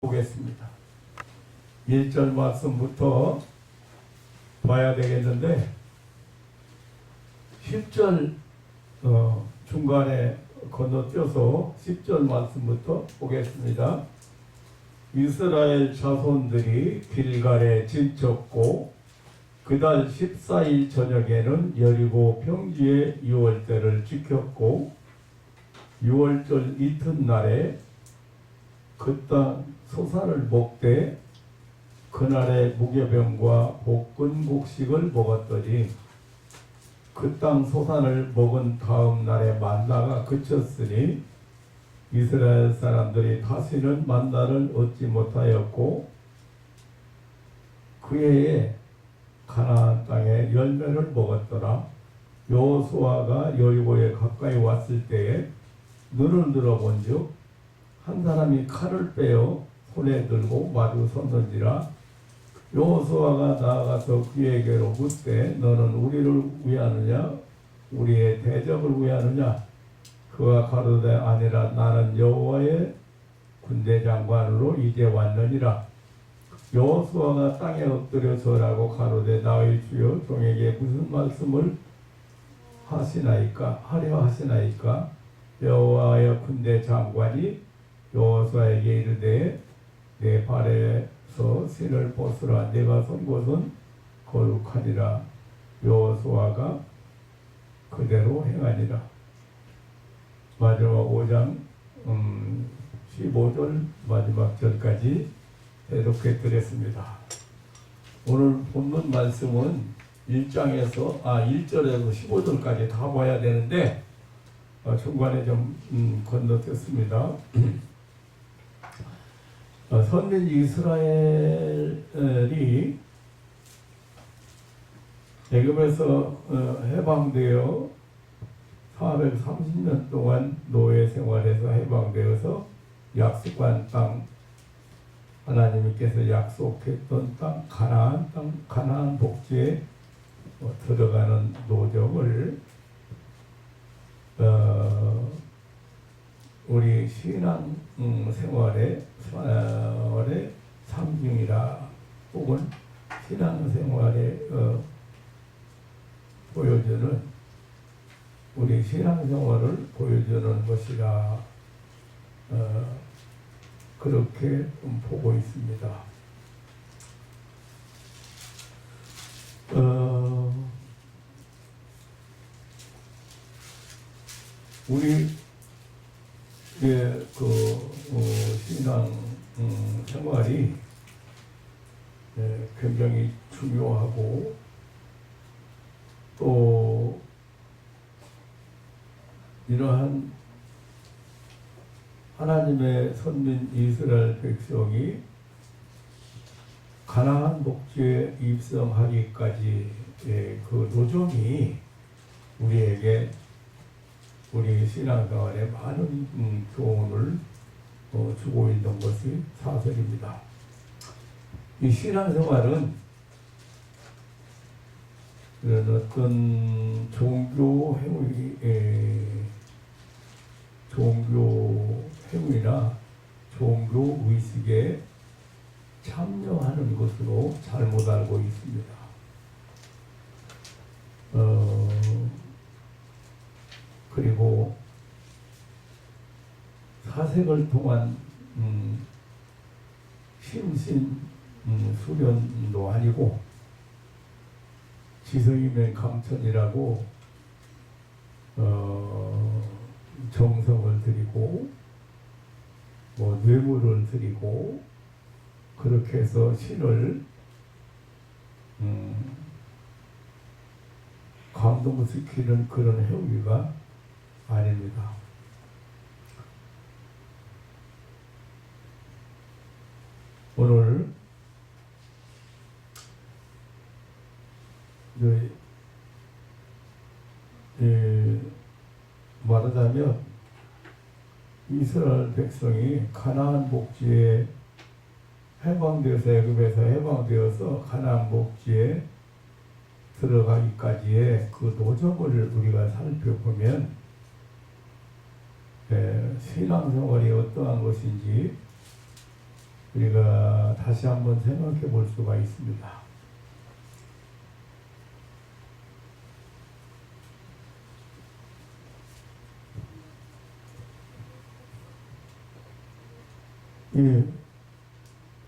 보겠습니다. 1절 말씀부터 봐야 되겠는데 10절 중간에 건너뛰어서 10절 말씀부터 보겠습니다. 이스라엘 자손들이 길갈에 진쳤고 그달 14일 저녁에는 여리고 평지의 유월절을 지켰고 유월절 이튿날에 그 땅 소산을 먹되 그날에 무교병과 볶은 곡식을 먹었더니 그 땅 소산을 먹은 다음 날에 만나가 그쳤으니 이스라엘 사람들이 다시는 만나를 얻지 못하였고 그 해에 가나안 땅에 열매를 먹었더라. 여호수아가 여리고에 가까이 왔을 때에 눈을 들어본즉 한 사람이 칼을 빼어 손에 들고 마주 섰는지라. 여호수아가 나아가서 그에게로 묻되 너는 우리를 위하느냐 우리의 대적을 위하느냐. 그가 가로되 아니라 나는 여호와의 군대 장관으로 이제 왔느니라. 여호수아가 땅에 엎드려 절하고 가로되 나의 주여 종에게 무슨 말씀을 하려 하시나이까. 여호와의 군대 장관이 여호수아에게 이르되 내 발에서 신을 벗으라. 내가 선 곳은 거룩하니라. 여호수아가 그대로 행하니라. 마지막 5장 15절 마지막 절까지 해독해 드렸습니다. 오늘 본문 말씀은 1절에서 15절까지 다 봐야 되는데 중간에 좀 건너뛰었습니다. 선민 이스라엘이 애굽에서 해방되어 430년 동안 노예 생활에서 해방되어서 약속한 땅, 하나님께서 약속했던 땅, 가나안 땅, 가나안 복지에 들어가는 노정을 우리 신앙 생활의 상징이라 혹은 신앙 생활에 보여주는 우리 신앙 생활을 보여주는 것이라 그렇게 보고 있습니다. 우리 신앙 생활이 굉장히 중요하고 또 이러한 하나님의 선민 이스라엘 백성이 가나안 복지에 입성하기까지 그 노정이 우리에게 우리 신앙생활에 많은 교훈을 주고 있는 것이 사실입니다. 이 신앙생활은 어떤 종교 행위나 종교 의식에 참여하는 것으로 잘못 알고 있습니다. 그리고 사색을 통한 심신 수련도 아니고 지성이면 감천이라고 정성을 들이고 뇌물을 드리고 그렇게 해서 신을 감동시키는 그런 행위가 아닙니다. 오늘 말하자면 이스라엘 백성이 가나안 복지에 해방되어서 애굽에서 해방되어서 가나안 복지에 들어가기까지의 그 노정을 우리가 살펴보면 신앙생활이 어떠한 것인지 우리가 다시 한번 생각해 볼 수가 있습니다.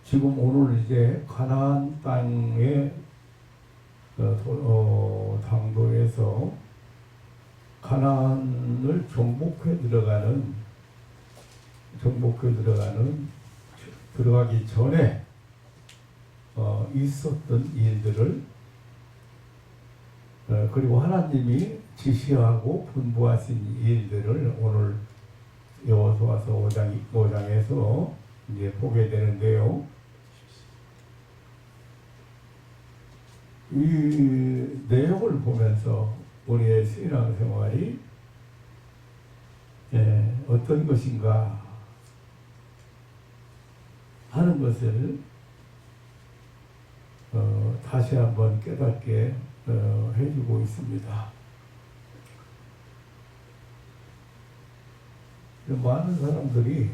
지금 오늘 이제 가나안 땅의 당도에서 가나안을 들어가기 전에 있었던 일들을 그리고 하나님이 지시하고 분부하신 일들을 오늘 여호수아서 5장에서 이제 보게 되는데요. 이 내용을 보면서 우리의 신앙생활이 어떤 것인가 하는 것을 다시 한번 깨닫게 해주고 있습니다. 많은 사람들이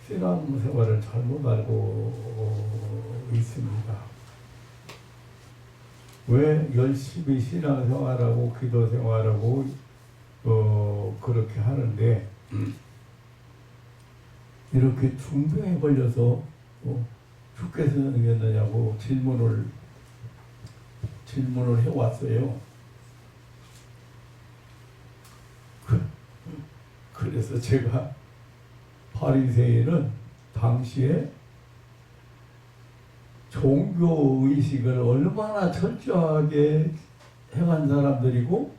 신앙생활을 잘못 알고 있습니다. 왜 열심히 신앙생활하고 기도생활하고 그렇게 하는데 이렇게 중병에 걸려서 죽게 생겼느냐고 질문을 해왔어요. 그래서 제가 바리새인은 당시에 종교의식을 얼마나 철저하게 행한 사람들이고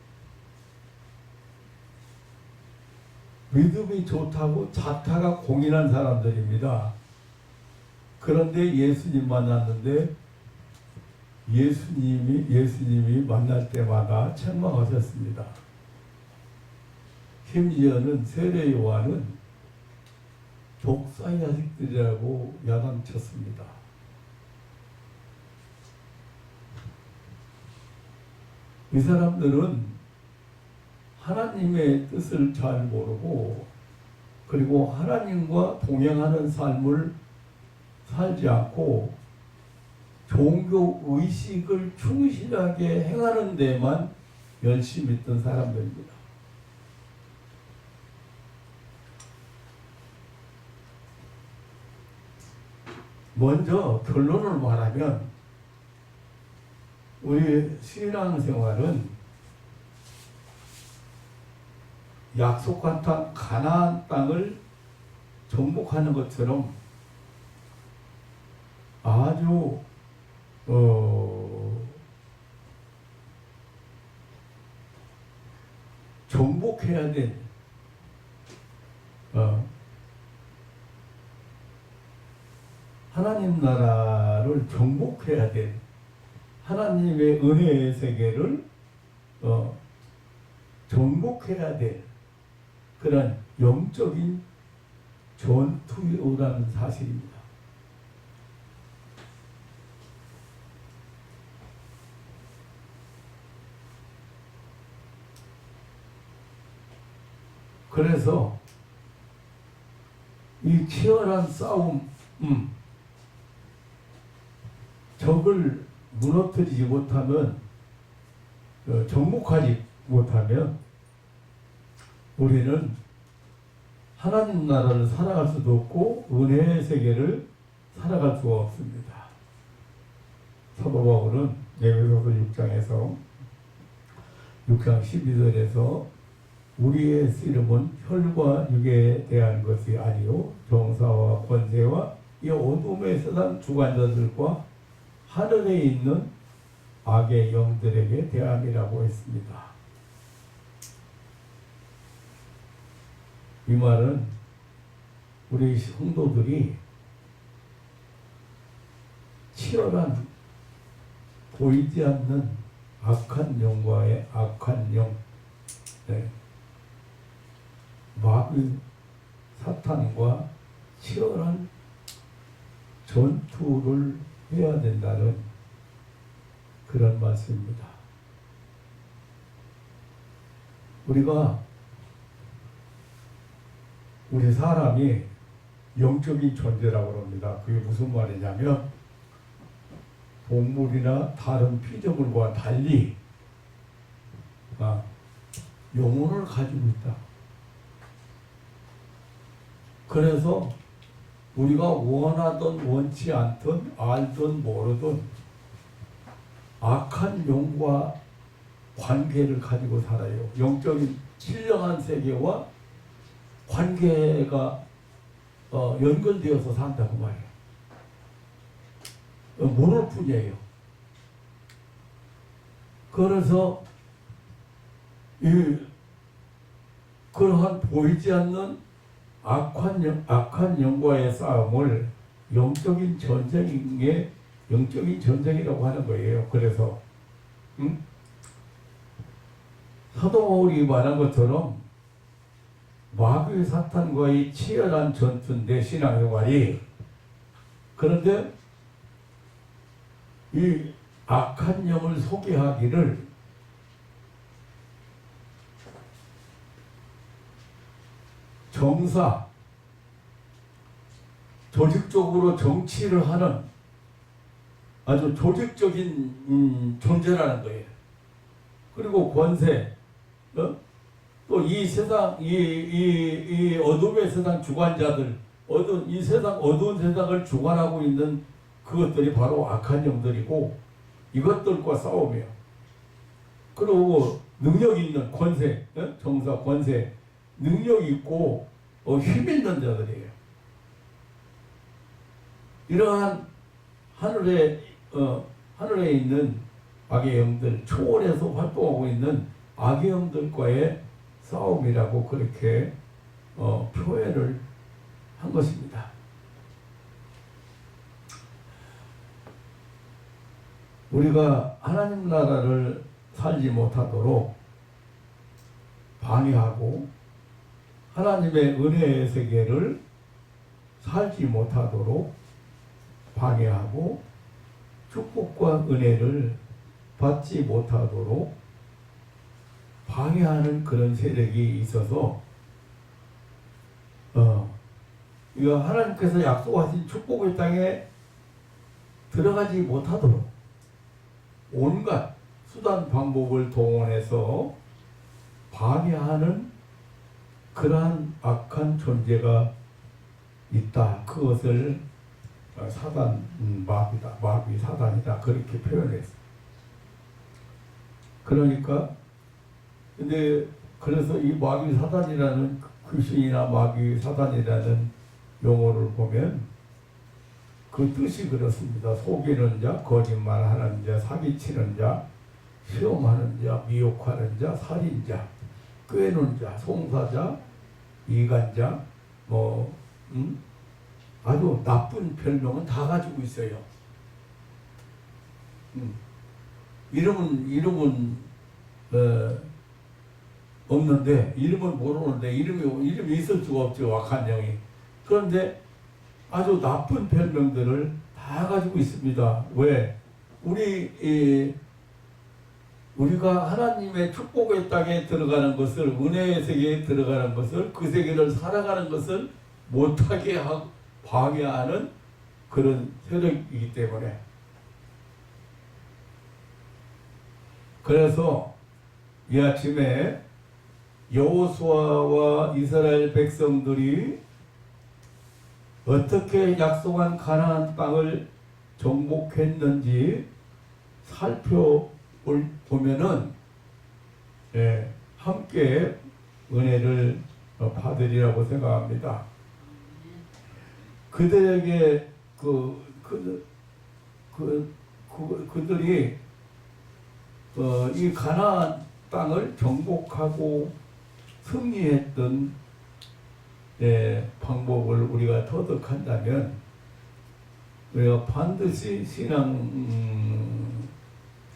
믿음이 좋다고 자타가 공인한 사람들입니다. 그런데 예수님 만났는데 예수님이 만날 때마다 책망하셨습니다. 심지어는 세례 요한은 독사의 자식들이라고 야단쳤습니다. 이 사람들은 하나님의 뜻을 잘 모르고 그리고 하나님과 동행하는 삶을 살지 않고 종교 의식을 충실하게 행하는 데만 열심히 있던 사람들입니다. 먼저 결론을 말하면 우리 신앙생활은 약속한 땅 가나안 땅을 정복하는 것처럼 아주 정복해야 될 하나님 나라를 정복해야 될 하나님의 은혜의 세계를 정복해야 될 그런 영적인 전투라는 사실입니다. 그래서 이 치열한 싸움, 적을 무너뜨리지 못하면, 정복하지 못하면 우리는 하나님 나라를 살아갈 수도 없고 은혜의 세계를 살아갈 수가 없습니다. 사도 바울은 에베소서 6장 12절에서 우리의 씨름은 혈과 육에 대한 것이 아니요 정사와 권세와 이 어둠의 세상 주관자들과 하늘에 있는 악의 영들에게 대함이라고 했습니다. 이 말은 우리 성도들이 치열한 보이지 않는 악한 영과의 악한 영, 마귀 사탄과 치열한 전투를 해야 된다는 그런 말씀입니다. 우리가 우리 사람이 영적인 존재라고 합니다. 그게 무슨 말이냐면 동물이나 다른 피조물과 달리 영혼을 가지고 있다. 그래서 우리가 원하든 원치 않든 알든 모르든 악한 영과 관계를 가지고 살아요. 영적인 신령한 세계와 관계가 연결되어서 산다고 말이에요. 모를 뿐이에요. 그래서 그러한 보이지 않는 악한 영과의 싸움을 영적인 전쟁이라고 하는 거예요. 그래서 사도 바울이 말한 것처럼 마귀 사탄과의 치열한 전투인데 신앙생활이, 그런데 이 악한 영을 소개하기를 정사, 조직적으로 정치를 하는 아주 조직적인 존재라는 거예요. 그리고 권세, 또 이 세상, 이 어둠의 세상 주관자들, 이 세상, 어두운 세상을 주관하고 있는 그것들이 바로 악한 영들이고, 이것들과 싸우며, 그리고 능력 있는 권세, 정사, 권세, 능력 있고 힘 있는 자들이에요. 이러한 하늘에 있는 악의 영들, 초월해서 활동하고 있는 악의 영들과의 싸움이라고 그렇게 표현을 한 것입니다. 우리가 하나님 나라를 살지 못하도록 방해하고 하나님의 은혜의 세계를 살지 못하도록 방해하고 축복과 은혜를 받지 못하도록 방해하는 그런 세력이 있어서 이거 하나님께서 약속하신 축복의 땅에 들어가지 못하도록 온갖 수단 방법을 동원해서 방해하는 그러한 악한 존재가 있다. 그것을 사단, 마귀 사단이다. 그렇게 표현했어요. 그러니까 근데 그래서 이 마귀 사단이라는 귀신이나 마귀 사단이라는 용어를 보면 그 뜻이 그렇습니다. 속이는 자, 거짓말하는 자, 사기치는 자, 시험하는 자, 미혹하는 자, 살인자, 꾀는 자, 송사자, 이간자, 아주 나쁜 별명은 다 가지고 있어요. 이름은 없는데, 이름은 모르는데, 이름이 있을 수가 없죠, 악한 영이. 그런데 아주 나쁜 별명들을 다 가지고 있습니다. 왜? 우리가 하나님의 축복의 땅에 들어가는 것을, 은혜의 세계에 들어가는 것을, 그 세계를 살아가는 것을 못하게 방해하는 그런 세력이기 때문에. 그래서 이 아침에 여호수아와 이스라엘 백성들이 어떻게 약속한 가나안 땅을 정복했는지 살펴보면은 함께 은혜를 받으리라고 생각합니다. 그들에게 그들이 이 가나안 땅을 정복하고 승리했던 방법을 우리가 터득한다면 우리가 반드시 신앙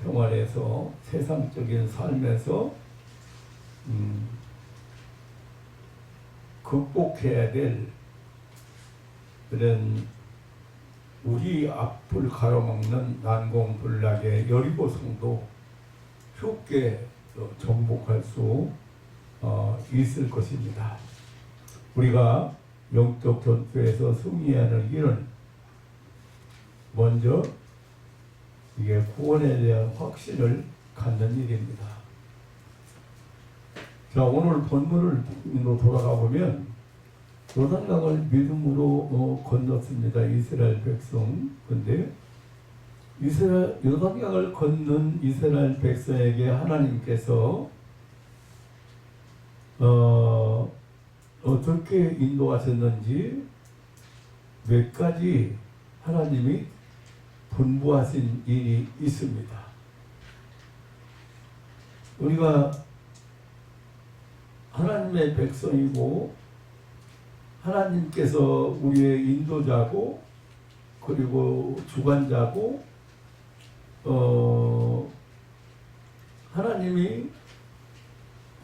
생활에서, 세상적인 삶에서 극복해야 될 그런 우리 앞을 가로막는 난공불락의 여리고성도 쉽게 정복할 수 있을 것입니다. 우리가 영적 전투에서 승리하는 길은 먼저 이게 구원에 대한 확신을 갖는 일입니다. 자, 오늘 본문으로 돌아가 보면 요단강을 믿음으로 건넜습니다. 이스라엘 백성. 근데 요단강을 건넌 이스라엘 백성에게 하나님께서 어떻게 인도하셨는지 몇 가지 하나님이 분부하신 일이 있습니다. 우리가 하나님의 백성이고 하나님께서 우리의 인도자고 그리고 주관자고 하나님이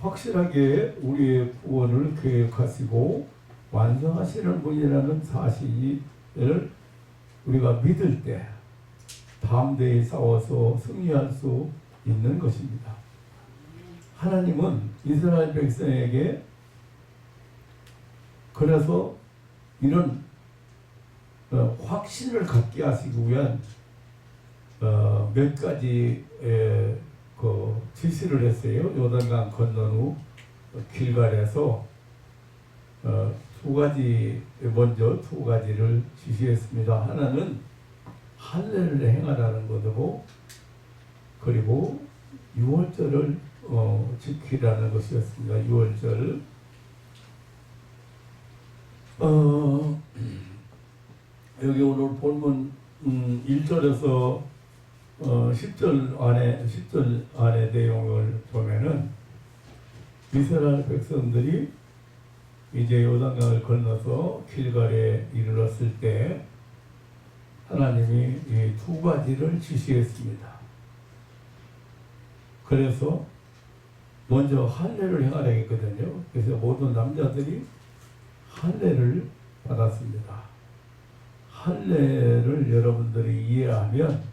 확실하게 우리의 구원을 계획하시고 완성하시는 분이라는 사실을 우리가 믿을 때 담대히 싸워서 승리할 수 있는 것입니다. 하나님은 이스라엘 백성에게 그래서 이런 확신을 갖게 하시기 위한 몇 가지 그 지시를 했어요. 요단강 건넌 후 길갈에서 두 가지를 지시했습니다. 하나는 할례를 행하라는 것이고 그리고 유월절을 지키라는 것이었습니다. 유월절. 여기 오늘 본문 1절에서 10절 안에 내용을 보면은 이스라엘 백성들이 이제 요단강을 건너서 길갈에 이르렀을 때 하나님이 이 두 가지를 지시했습니다. 그래서 먼저 할례를 행하라 했거든요. 그래서 모든 남자들이 할례를 받았습니다. 할례를 여러분들이 이해하면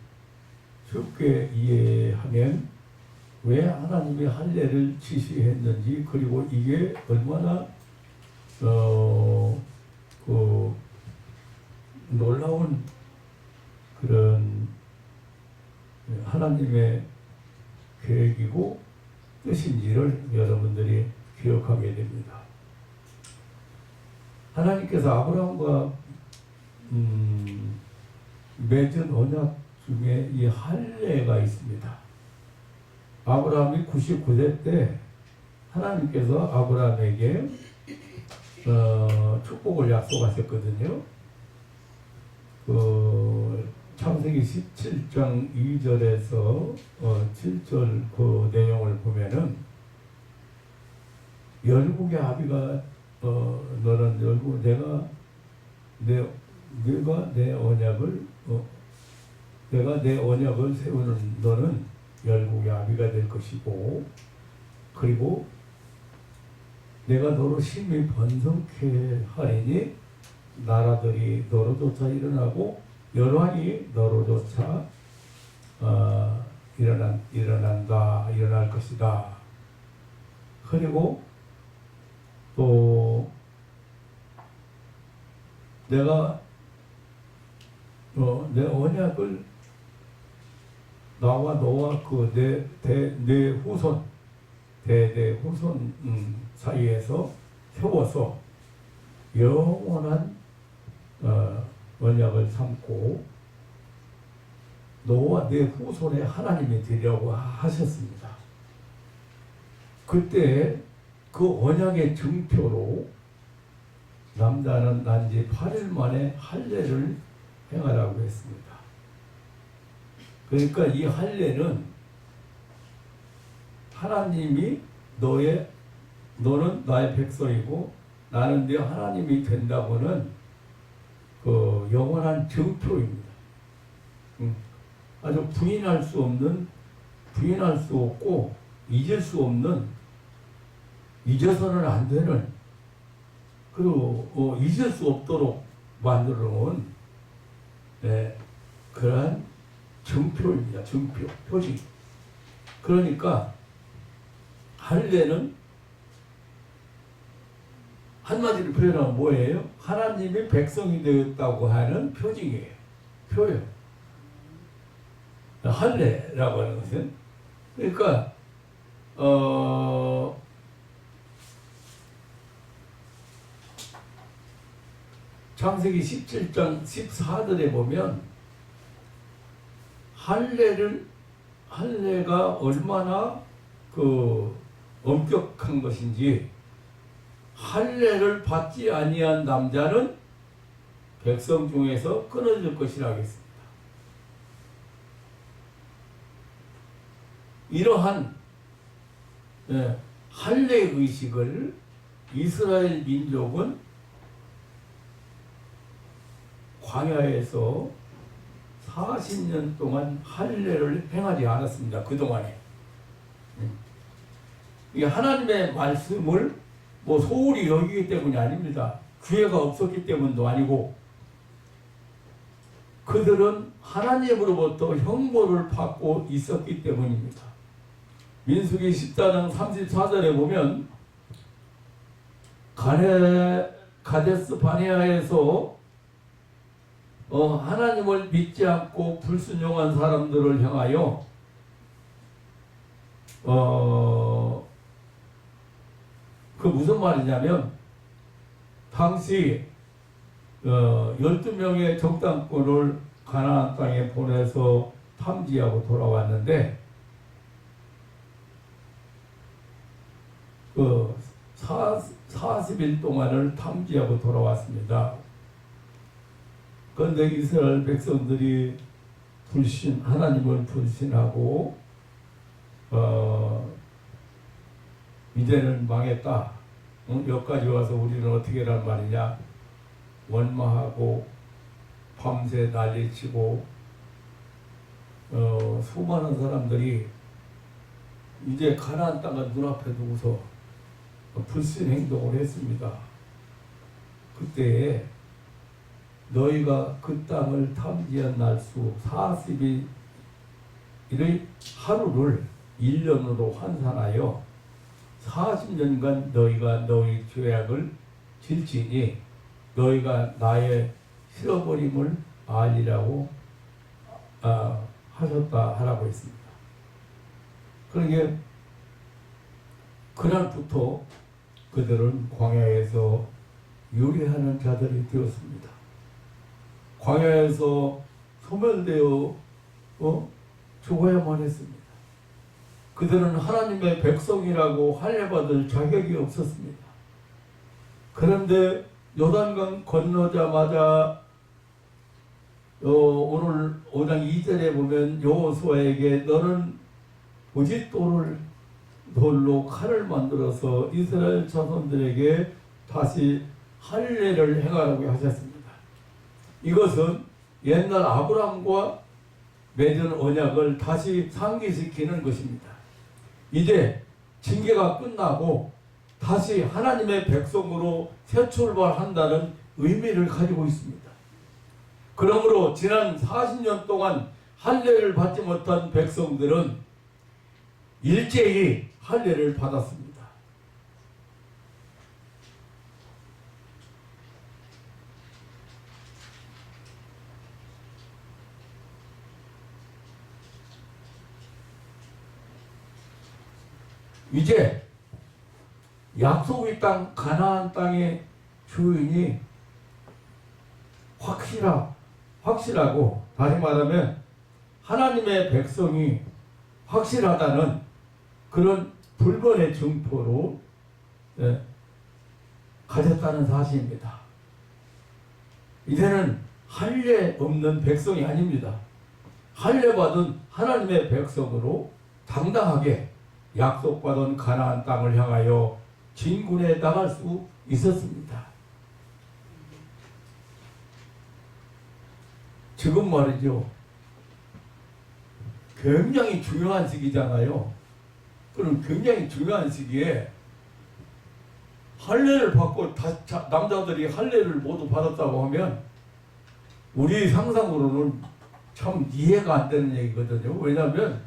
쉽게 이해하면 왜 하나님이 할례를 지시했는지 그리고 이게 얼마나 놀라운 그런 하나님의 계획이고 뜻인지를 여러분들이 기억하게 됩니다. 하나님께서 아브라함과 맺은 언약 중에 이 할례가 있습니다. 아브라함이 99세 때 하나님께서 아브라함에게 축복을 약속하셨거든요. 창세기 17장 2절에서 7절 그 내용을 보면은 열국의 아비가 너는 열국 내가 내 언약을 세우는 너는 열국의 아비가 될 것이고 그리고 내가 너로 심히 번성케 하리니 나라들이 너로조차 일어나고 열왕이 너로조차 일어날 것이다. 그리고 또 내가 내 언약을 나와 너와 그 내 후손 대 후손 사이에서 세워서 영원한 언약을 삼고 너와 내 후손의 하나님이 되려고 하셨습니다. 그때 그 언약의 증표로 남자는 난지 8일 만에 할례를 행하라고 했습니다. 그러니까 이 할례는 하나님이 너는 나의 백성이고 나는 네 하나님이 된다고는 그 영원한 증표입니다. 아주 부인할 수 없고 잊을 수 없는 잊어서는 안 되는 그리고 잊을 수 없도록 만들어 놓은 그러한 증표입니다. 증표, 표지. 그러니까 할례는 한마디로 표현하면 뭐예요? 하나님이 백성이 되었다고 하는 표징이에요. 표현. 할례라고 하는 것은. 그러니까 창세기 17장 14절에 보면 할례가 얼마나 엄격한 것인지, 할례를 받지 아니한 남자는 백성 중에서 끊어질 것이라 하겠습니다. 이러한 할례 의식을 이스라엘 민족은 광야에서 40년 동안 할례를 행하지 않았습니다. 그동안에. 이게 하나님의 말씀을 소홀히 여기기 때문이 아닙니다. 기회가 없었기 때문도 아니고, 그들은 하나님으로부터 형벌을 받고 있었기 때문입니다. 민수기 14장 34절에 보면 가데스 바네아에서 하나님을 믿지 않고 불순종한 사람들을 향하여 그 무슨 말이냐면, 당시 12명의 정탐꾼을 가나안 땅에 보내서 탐지하고 돌아왔는데, 40일 동안을 탐지하고 돌아왔습니다. 그런데 이스라엘 백성들이 하나님을 불신하고 이제는 망했다. 여기까지 와서 우리는 어떻게 란 말이냐. 원망하고 밤새 난리치고 수많은 사람들이 이제 가나안 땅을 눈앞에 두고서 불신 행동을 했습니다. 그때 너희가 그 땅을 탐지한 날수 40일의 하루를 1년으로 환산하여 40년간 너희가 너희 죄악을 질지니 너희가 나의 실어버림을 알리라고 하라고 했습니다. 그러니까 그날부터 그들은 광야에서 유리하는 자들이 되었습니다. 광야에서 소멸되어 죽어야만 했습니다. 그들은 하나님의 백성이라고 할례받을 자격이 없었습니다. 그런데 요단강 건너자마자 오늘 5장 2절에 보면 여호수아에게 너는 돌로 칼을 만들어서 이스라엘 자손들에게 다시 할례를 행하라고 하셨습니다. 이것은 옛날 아브라함과 맺은 언약을 다시 상기시키는 것입니다. 이제 징계가 끝나고 다시 하나님의 백성으로 새 출발한다는 의미를 가지고 있습니다. 그러므로 지난 40년 동안 할례를 받지 못한 백성들은 일제히 할례를 받았습니다. 이제 약속의 땅 가나안 땅의 주인이 확실하고, 다시 말하면 하나님의 백성이 확실하다는 그런 불번의 증표로 가졌다는 사실입니다. 이제는 할례 없는 백성이 아닙니다. 할례 받은 하나님의 백성으로 당당하게 약속받은 가나안 땅을 향하여 진군에 나갈 수 있었습니다. 지금 말이죠, 굉장히 중요한 시기잖아요. 그럼 굉장히 중요한 시기에 할례를 받고 남자들이 할례를 모두 받았다고 하면 우리 상상으로는 참 이해가 안 되는 얘기거든요. 왜냐하면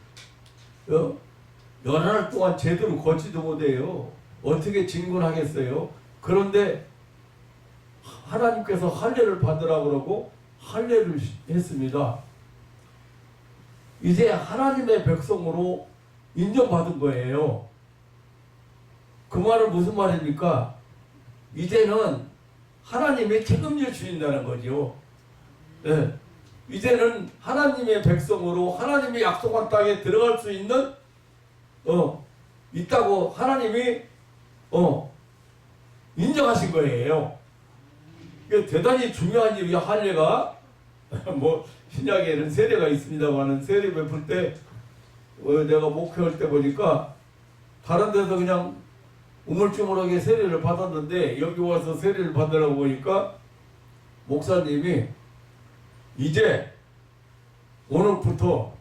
여러 날 동안 제대로 걷지도 못해요. 어떻게 진군하겠어요? 그런데 하나님께서 할례를 받으라 그러고 할례를 했습니다. 이제 하나님의 백성으로 인정받은 거예요. 그 말은 무슨 말입니까? 이제는 하나님이 책임질 수 있다는 거죠. 네. 이제는 하나님의 백성으로 하나님의 약속한 땅에 들어갈 수 있는 있다고 하나님이 인정하신 거예요. 이게 대단히 중요한 일이야. 할례가 뭐 신약에는 세례가 있습니다만은 세례 베풀 때 내가 목회할 때 보니까 다른 데서 그냥 우물쭈물하게 세례를 받았는데 여기 와서 세례를 받으라고 보니까 목사님이 이제 오늘부터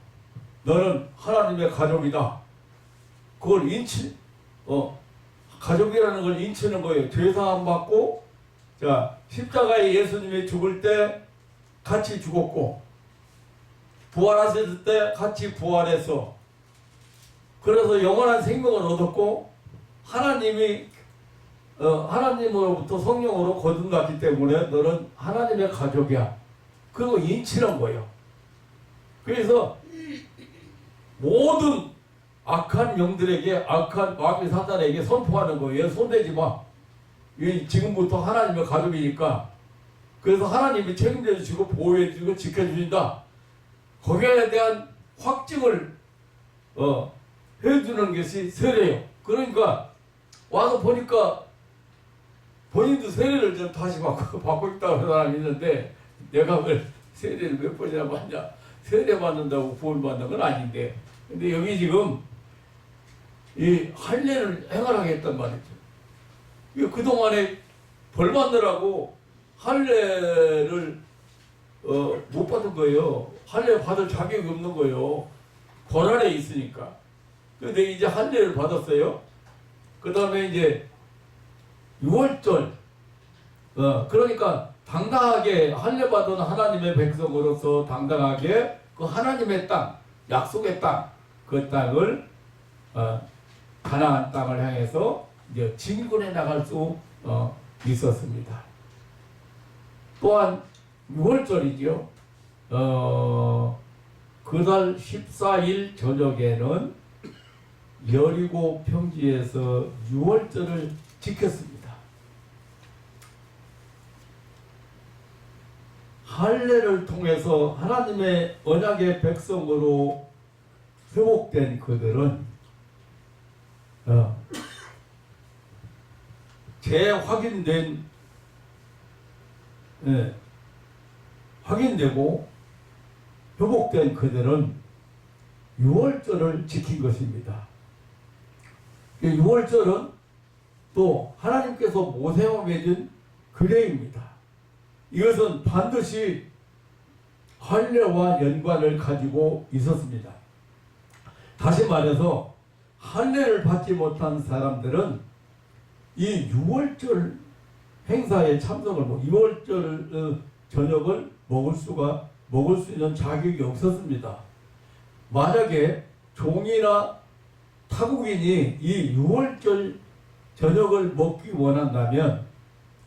너는 하나님의 가족이다. 그걸 가족이라는 걸 인치는 거예요. 죄사함 받고, 자, 십자가에 예수님이 죽을 때 같이 죽었고, 부활하셨을 때 같이 부활해서, 그래서 영원한 생명을 얻었고, 하나님으로부터 성령으로 거듭났기 때문에 너는 하나님의 가족이야. 그리고 인치는 거예요. 그래서 모든 악한 영들에게, 악한 마귀 사탄에게 선포하는 거예요. 손대지 마. 지금부터 하나님의 가족이니까. 그래서 하나님이 책임져 주시고 보호해 주시고 지켜주신다. 거기에 대한 확증을 해주는 것이 세례예요. 그러니까 와서 보니까 본인도 세례를 좀 다시 받고 있다고 사람이 있는데 내가 왜 세례를 몇 번이나 받냐. 세례 받는다고 구원 받는 건 아닌데. 근데 여기 지금 이 할례를 행하라겠단 말이죠. 그동안에 벌 받느라고 할례를 못 받은 거예요. 할례 받을 자격이 없는 거예요. 고난에 있으니까. 근데 이제 할례를 받았어요. 그 다음에 이제 6월절 그러니까 당당하게 할례 받은 하나님의 백성으로서 당당하게 그 하나님의 땅, 약속의 땅, 그 땅을 가나안 땅을 향해서 이제 진군해 나갈 수 있었습니다. 또한 6월절이죠. 그달 14일 저녁에는 여리고 평지에서 6월절을 지켰습니다. 할례를 통해서 하나님의 언약의 백성으로 회복된 그들은 확인되고 회복된 그들은 6월절을 지킨 것입니다. 6월절은 또 하나님께서 모세와 맺은 규례입니다. 이것은 반드시 할례와 연관을 가지고 있었습니다. 다시 말해서 할례를 받지 못한 사람들은 이 6월절 행사에 참석을 6월절 저녁을 먹을 수 있는 자격이 없었습니다. 만약에 종이나 타국인이 이 6월절 저녁을 먹기 원한다면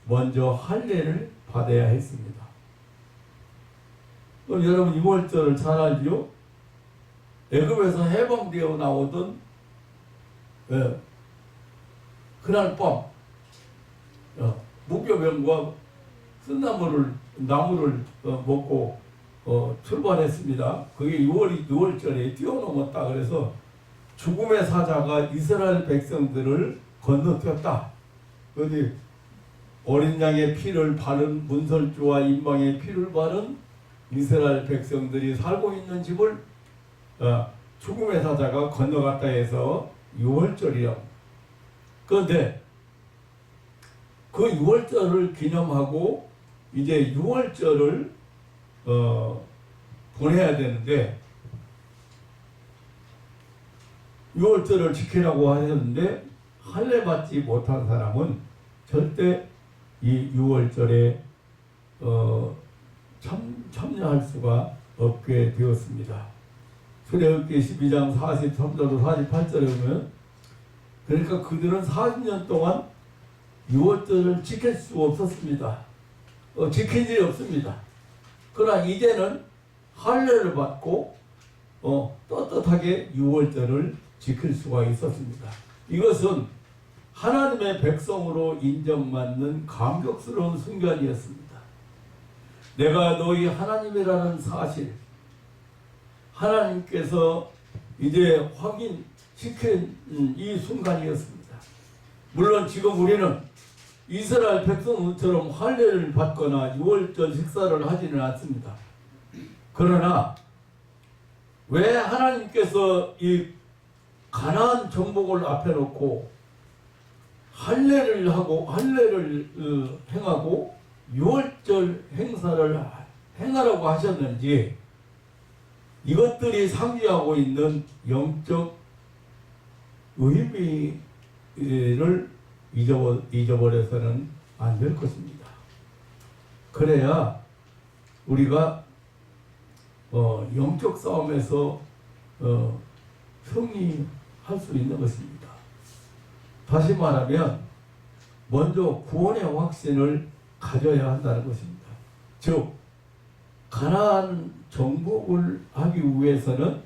먼저 할례를 받아야 했습니다. 그럼 여러분 6월절을 잘 알죠? 애굽에서 해방되어 나오던 그날 밤 무교병과 쓴나무를 나무를 먹고 출발했습니다. 그게 6월절에 뛰어넘었다. 그래서 죽음의 사자가 이스라엘 백성들을 건너뛰었다. 어디 어린 양의 피를 바른 문설주와 인방의 피를 바른 이스라엘 백성들이 살고 있는 집을 죽음의 사자가 건너갔다 해서 6월절이요. 그런데 그 6월절을 기념하고 이제 6월절을 보내야 되는데 6월절을 지키라고 하셨는데 할례 받지 못한 사람은 절대 이 6월절에 참여할 수가 없게 되었습니다. 출애굽기 12장 43절로 48절에 보면 그러니까 그들은 40년 동안 6월절을 지킬 수 없었습니다. 지킨 일이 없습니다. 그러나 이제는 할례를 받고 떳떳하게 유월절을 지킬 수가 있었습니다. 이것은 하나님의 백성으로 인정받는 감격스러운 순간이었습니다. 내가 너희 하나님이라는 사실, 하나님께서 이제 확인시킨 이 순간이었습니다. 물론 지금 우리는 이스라엘 백성처럼 할례를 받거나 유월절 식사를 하지는 않습니다. 그러나 왜 하나님께서 이 가나안 정복을 앞에 놓고 할례를 하고 할례를 행하고 유월절 행사를 행하라고 하셨는지, 이것들이 상징하고 있는 영적 의미를 잊어버려서는 안 될 것입니다. 그래야 우리가 영적 싸움에서 승리할 수 있는 것입니다. 다시 말하면 먼저 구원의 확신을 가져야 한다는 것입니다. 즉 가나안 정복을 하기 위해서는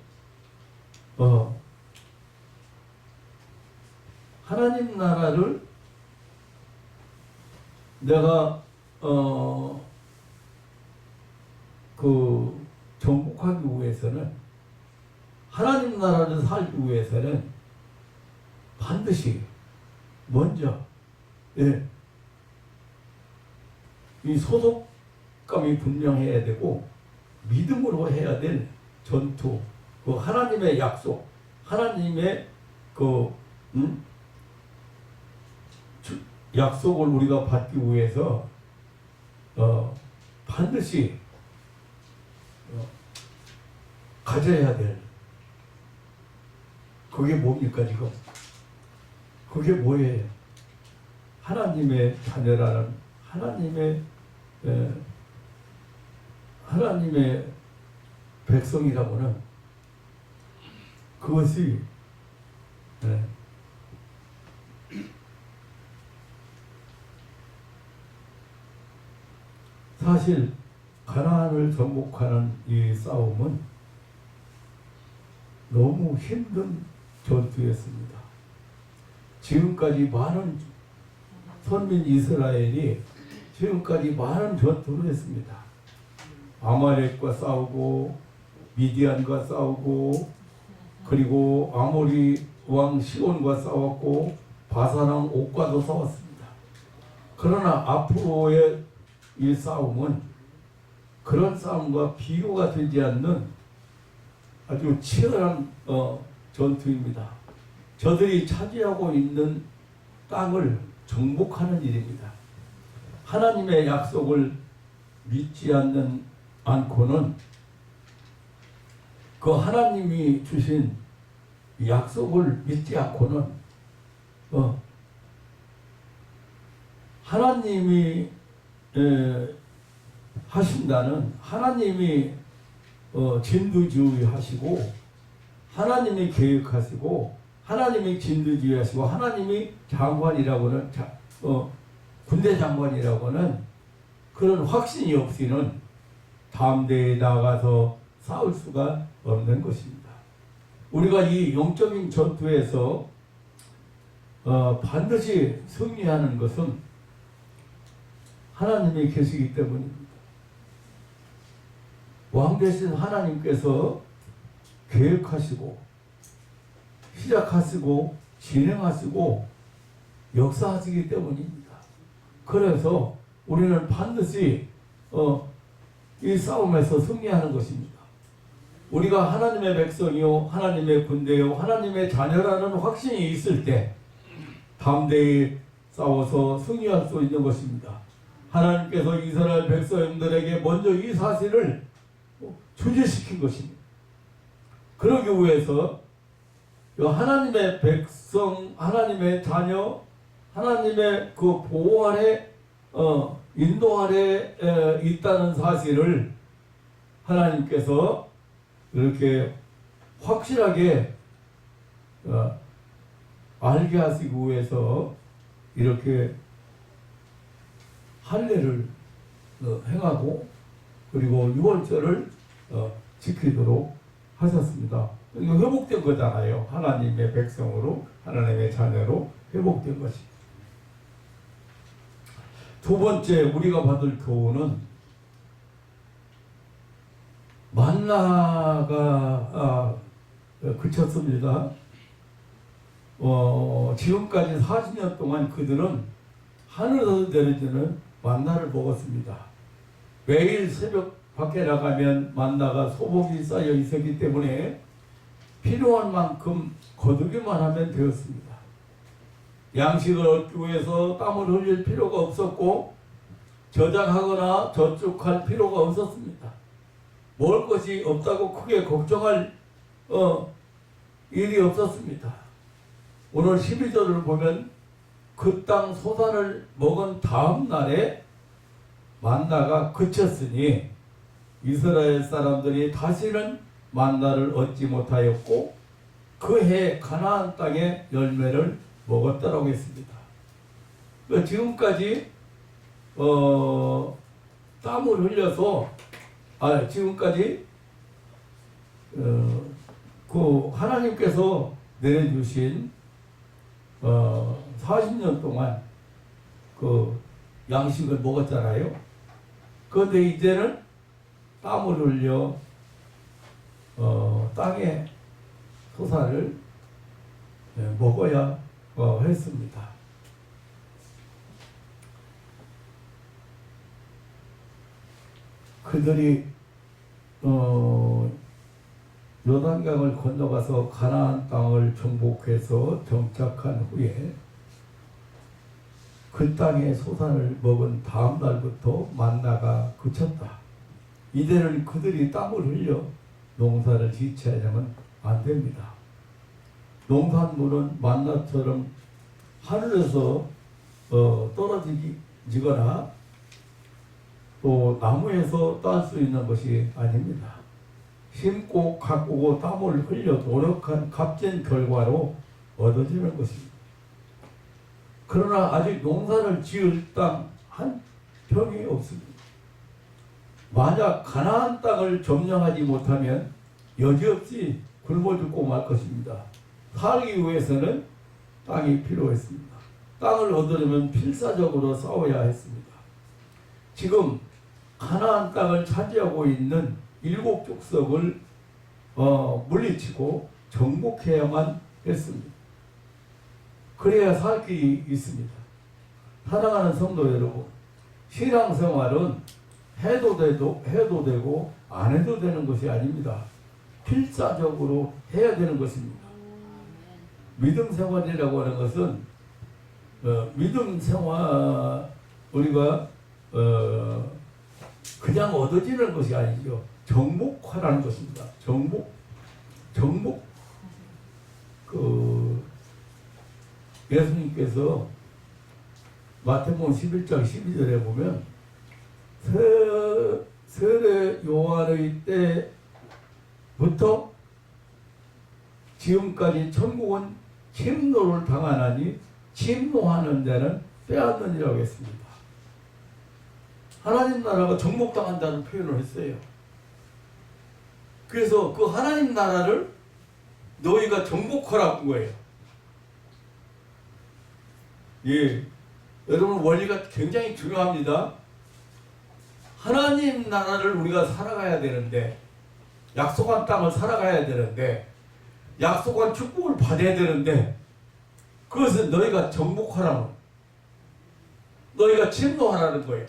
하나님 나라를 내가 정복하기 위해서는, 하나님 나라를 살기 위해서는 반드시 먼저 이 소속감이 분명해야 되고 믿음으로 해야 될 전투, 그 하나님의 약속, 하나님의 약속을 우리가 받기 위해서 반드시 가져야 될, 그게 뭡니까 지금? 그게 뭐예요? 하나님의 자녀라는 하나님의 백성이라고는 그것이 사실 가나안을 정복하는 이 싸움은 너무 힘든 전투였습니다. 지금까지 많은 선민 이스라엘이 지금까지 많은 전투를 했습니다. 아말렉과 싸우고 미디안과 싸우고, 그리고 아모리 왕 시온과 싸웠고 바산 왕 옥과도 싸웠습니다. 그러나 앞으로의 이 싸움은 그런 싸움과 비교가 되지 않는 아주 치열한 전투입니다. 저들이 차지하고 있는 땅을 정복하는 일입니다. 하나님의 약속을 믿지 않고는, 그 하나님이 주신 약속을 믿지 않고는 하나님이 하신다는, 하나님이 진두지휘하시고 하나님이 계획하시고 하나님이 진두지휘하시고 하나님이 장관이라고는 군대 장관이라고는 그런 확신이 없이는 다음 대에 나가서 싸울 수가 없는 것입니다. 우리가 이 영적인 전투에서 반드시 승리하는 것은 하나님이 계시기 때문입니다. 왕 되신 하나님께서 계획하시고 시작하시고 진행하시고 역사하시기 때문입니다. 그래서 우리는 반드시 이 싸움에서 승리하는 것입니다. 우리가 하나님의 백성이요 하나님의 군대요 하나님의 자녀라는 확신이 있을 때 담대히 싸워서 승리할 수 있는 것입니다. 하나님께서 이스라엘 백성들에게 먼저 이 사실을 주제시킨 것입니다. 그러기 위해서 하나님의 백성, 하나님의 자녀, 하나님의 그 보호 아래, 인도 아래 있다는 사실을 하나님께서 이렇게 확실하게 알게 하시기 위해서 이렇게 할례를 행하고 그리고 유월절을 지키도록 하셨습니다. 이거 회복된 거잖아요. 하나님의 백성으로 하나님의 자녀로 회복된 것이. 두 번째 우리가 받을 교훈은 만나가 그쳤습니다. 지금까지 40년 동안 그들은 하늘에서 내려지는 만나를 먹었습니다. 매일 새벽 밖에 나가면 만나가 소복이 쌓여 있었기 때문에 필요한 만큼 거두기만 하면 되었습니다. 양식을 얻기 위해서 땀을 흘릴 필요가 없었고 저장하거나 저축할 필요가 없었습니다. 먹을 것이 없다고 크게 걱정할 일이 없었습니다. 오늘 12절을 보면 그 땅 소산을 먹은 다음 날에 만나가 그쳤으니 이스라엘 사람들이 다시는 만나를 얻지 못하였고 그 해 가나안 땅의 열매를 먹었다라고 했습니다. 지금까지 땀을 흘려서 지금까지 그 하나님께서 내려주신 40년 동안 그 양식을 먹었잖아요. 그런데 이제는 땀을 흘려 땅의 소산을 먹어야 했습니다. 그들이 요단강을 건너가서 가나안 땅을 정복해서 정착한 후에 그 땅의 소산을 먹은 다음 날부터 만나가 그쳤다. 이제는 그들이 땀을 흘려 농사를 지체하려면 안 됩니다. 농산물은 만나처럼 하늘에서 떨어지거나 또 나무에서 딸 수 있는 것이 아닙니다. 심고 가꾸고 땀을 흘려 노력한 값진 결과로 얻어지는 것입니다. 그러나 아직 농사를 지을 땅 한 평이 없습니다. 만약 가나안 땅을 점령하지 못하면 여지없이 굶어 죽고 말 것입니다. 살기 위해서는 땅이 필요했습니다. 땅을 얻으려면 필사적으로 싸워야 했습니다. 지금 가나안 땅을 차지하고 있는 7족속을 물리치고 정복해야만 했습니다. 그래야 살 길이 있습니다. 사랑하는 성도 여러분, 신앙생활은 해도 되고 안 해도 되는 것이 아닙니다. 필사적으로 해야 되는 것입니다. 믿음 생활이라고 하는 것은 믿음 생활 우리가 그냥 얻어지는 것이 아니죠. 정복하라는 것입니다. 정복. 예수님께서 마태복음 11장 12절에 보면 세례 요한의 때부터 지금까지 천국은 침노를 당하나니 침노하는 자는 빼앗느니라고 했습니다. 하나님 나라가 정복당한다는 표현을 했어요. 그래서 그 하나님 나라를 너희가 정복하라는 거예요. 예, 여러분 원리가 굉장히 중요합니다. 하나님 나라를 우리가 살아가야 되는데, 약속한 땅을 살아가야 되는데, 약속한 축복을 받아야 되는데, 그것은 너희가 정복하라는, 너희가 침노하라는 거예요.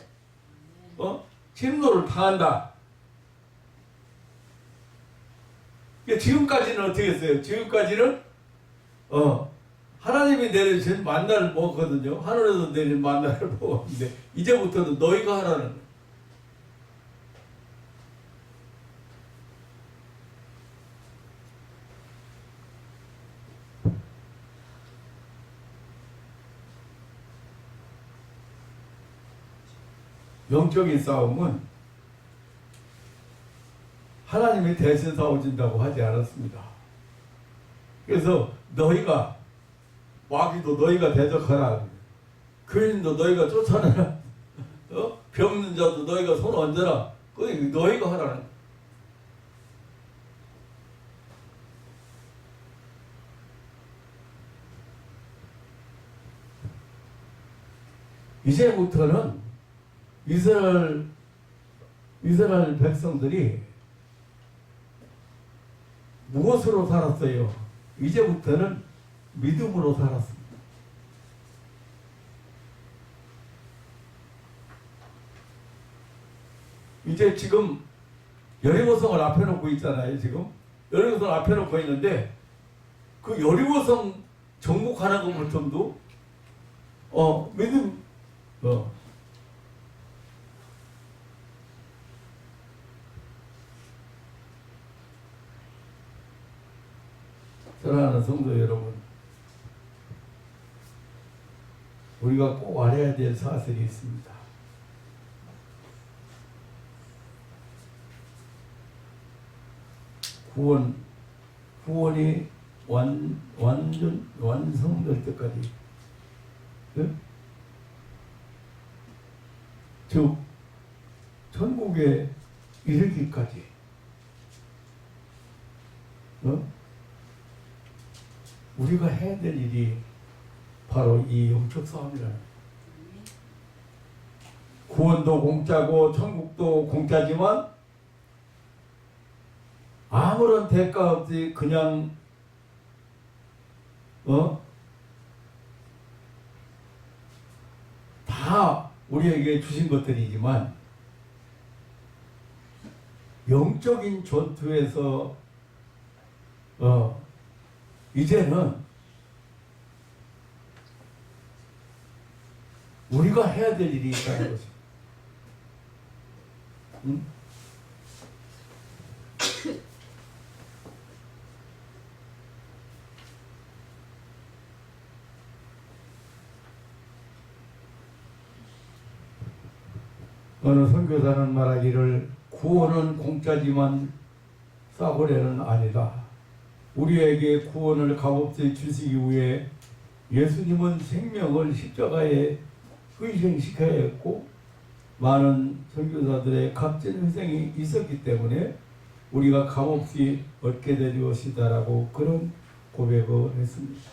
침노를 당한다. 지금까지는 어떻게 했어요? 지금까지는 하나님이 내려주신 만나를 먹었거든요. 하늘에서 내린 만나를 먹었는데 이제부터는 너희가 하라는 거예요. 영적인 싸움은 하나님이 대신 싸워준다고 하지 않았습니다. 그래서 너희가 마귀도 너희가 대적하라, 교인도 너희가 쫓아내라, 병든 자도 너희가 손 얹어라. 그 너희가 하라는. 이제부터는 이스라엘 백성들이 무엇으로 살았어요? 이제부터는 믿음으로 살았습니다. 이제 지금 여리고성을 앞에 놓고 있잖아요. 지금 여리고성을 앞에 놓고 있는데 그 여리고성 정복하는 것부터도 믿음 사랑하는 성도 여러분, 우리가 꼭 알아야 될 사실이 있습니다. 구원이 완전 완성될 때까지, 네? 즉 천국에 이르기까지, 우리가 해야 될 일이 바로 이 영적 싸움이라는. 구원도 공짜고 천국도 공짜지만 아무런 대가 없이 그냥 다 우리에게 주신 것들이지만 영적인 전투에서 이제는 우리가 해야 될 일이 있다는 것입니다. 어느 선교사는 말하기를 구원은 공짜지만 싸구려는 아니다. 우리에게 구원을 값없이 주시기 위해 예수님은 생명을 십자가에 희생시켜야 했고 많은 선교사들의 값진 희생이 있었기 때문에 우리가 값없이 얻게 될 것이다라고 그런 고백을 했습니다.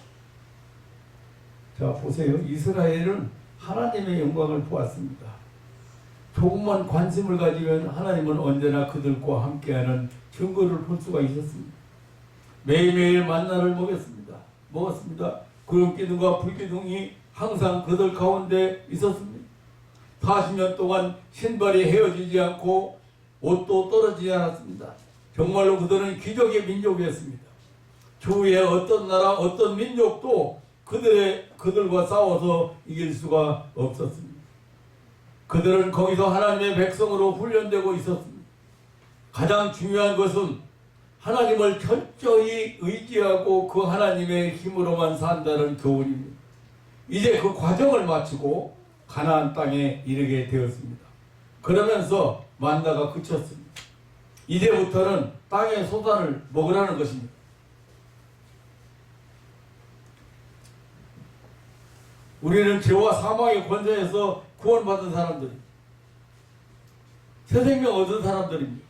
자, 보세요. 이스라엘은 하나님의 영광을 보았습니다. 조금만 관심을 가지면 하나님은 언제나 그들과 함께하는 증거를 볼 수가 있었습니다. 매일매일 만나를 먹었습니다. 구름 기둥과 불 기둥이 항상 그들 가운데 있었습니다. 40년 동안 신발이 헤어지지 않고 옷도 떨어지지 않았습니다. 정말로 그들은 기적의 민족이었습니다. 주위에 어떤 나라, 어떤 민족도 그들과 싸워서 이길 수가 없었습니다. 그들은 거기서 하나님의 백성으로 훈련되고 있었습니다. 가장 중요한 것은 하나님을 철저히 의지하고 그 하나님의 힘으로만 산다는 교훈입니다. 이제 그 과정을 마치고 가나안 땅에 이르게 되었습니다. 그러면서 만나가 그쳤습니다. 이제부터는 땅의 소단을 먹으라는 것입니다. 우리는 죄와 사망의 권세에서 구원받은 사람들입니다. 새 생명 얻은 사람들입니다.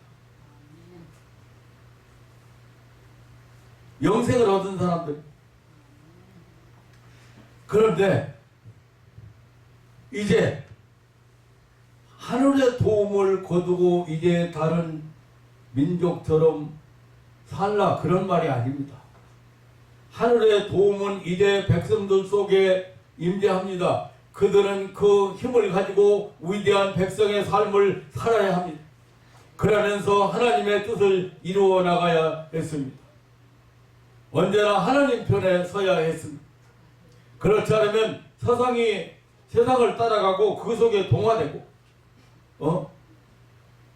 영생을 얻은 사람들. 그런데 이제 하늘의 도움을 거두고 이제 다른 민족처럼 살라 그런 말이 아닙니다. 하늘의 도움은 이제 백성들 속에 임재합니다. 그들은 그 힘을 가지고 위대한 백성의 삶을 살아야 합니다. 그러면서 하나님의 뜻을 이루어 나가야 했습니다. 언제나 하나님 편에 서야 했습니다. 그렇지 않으면 세상을 따라가고 그 속에 동화되고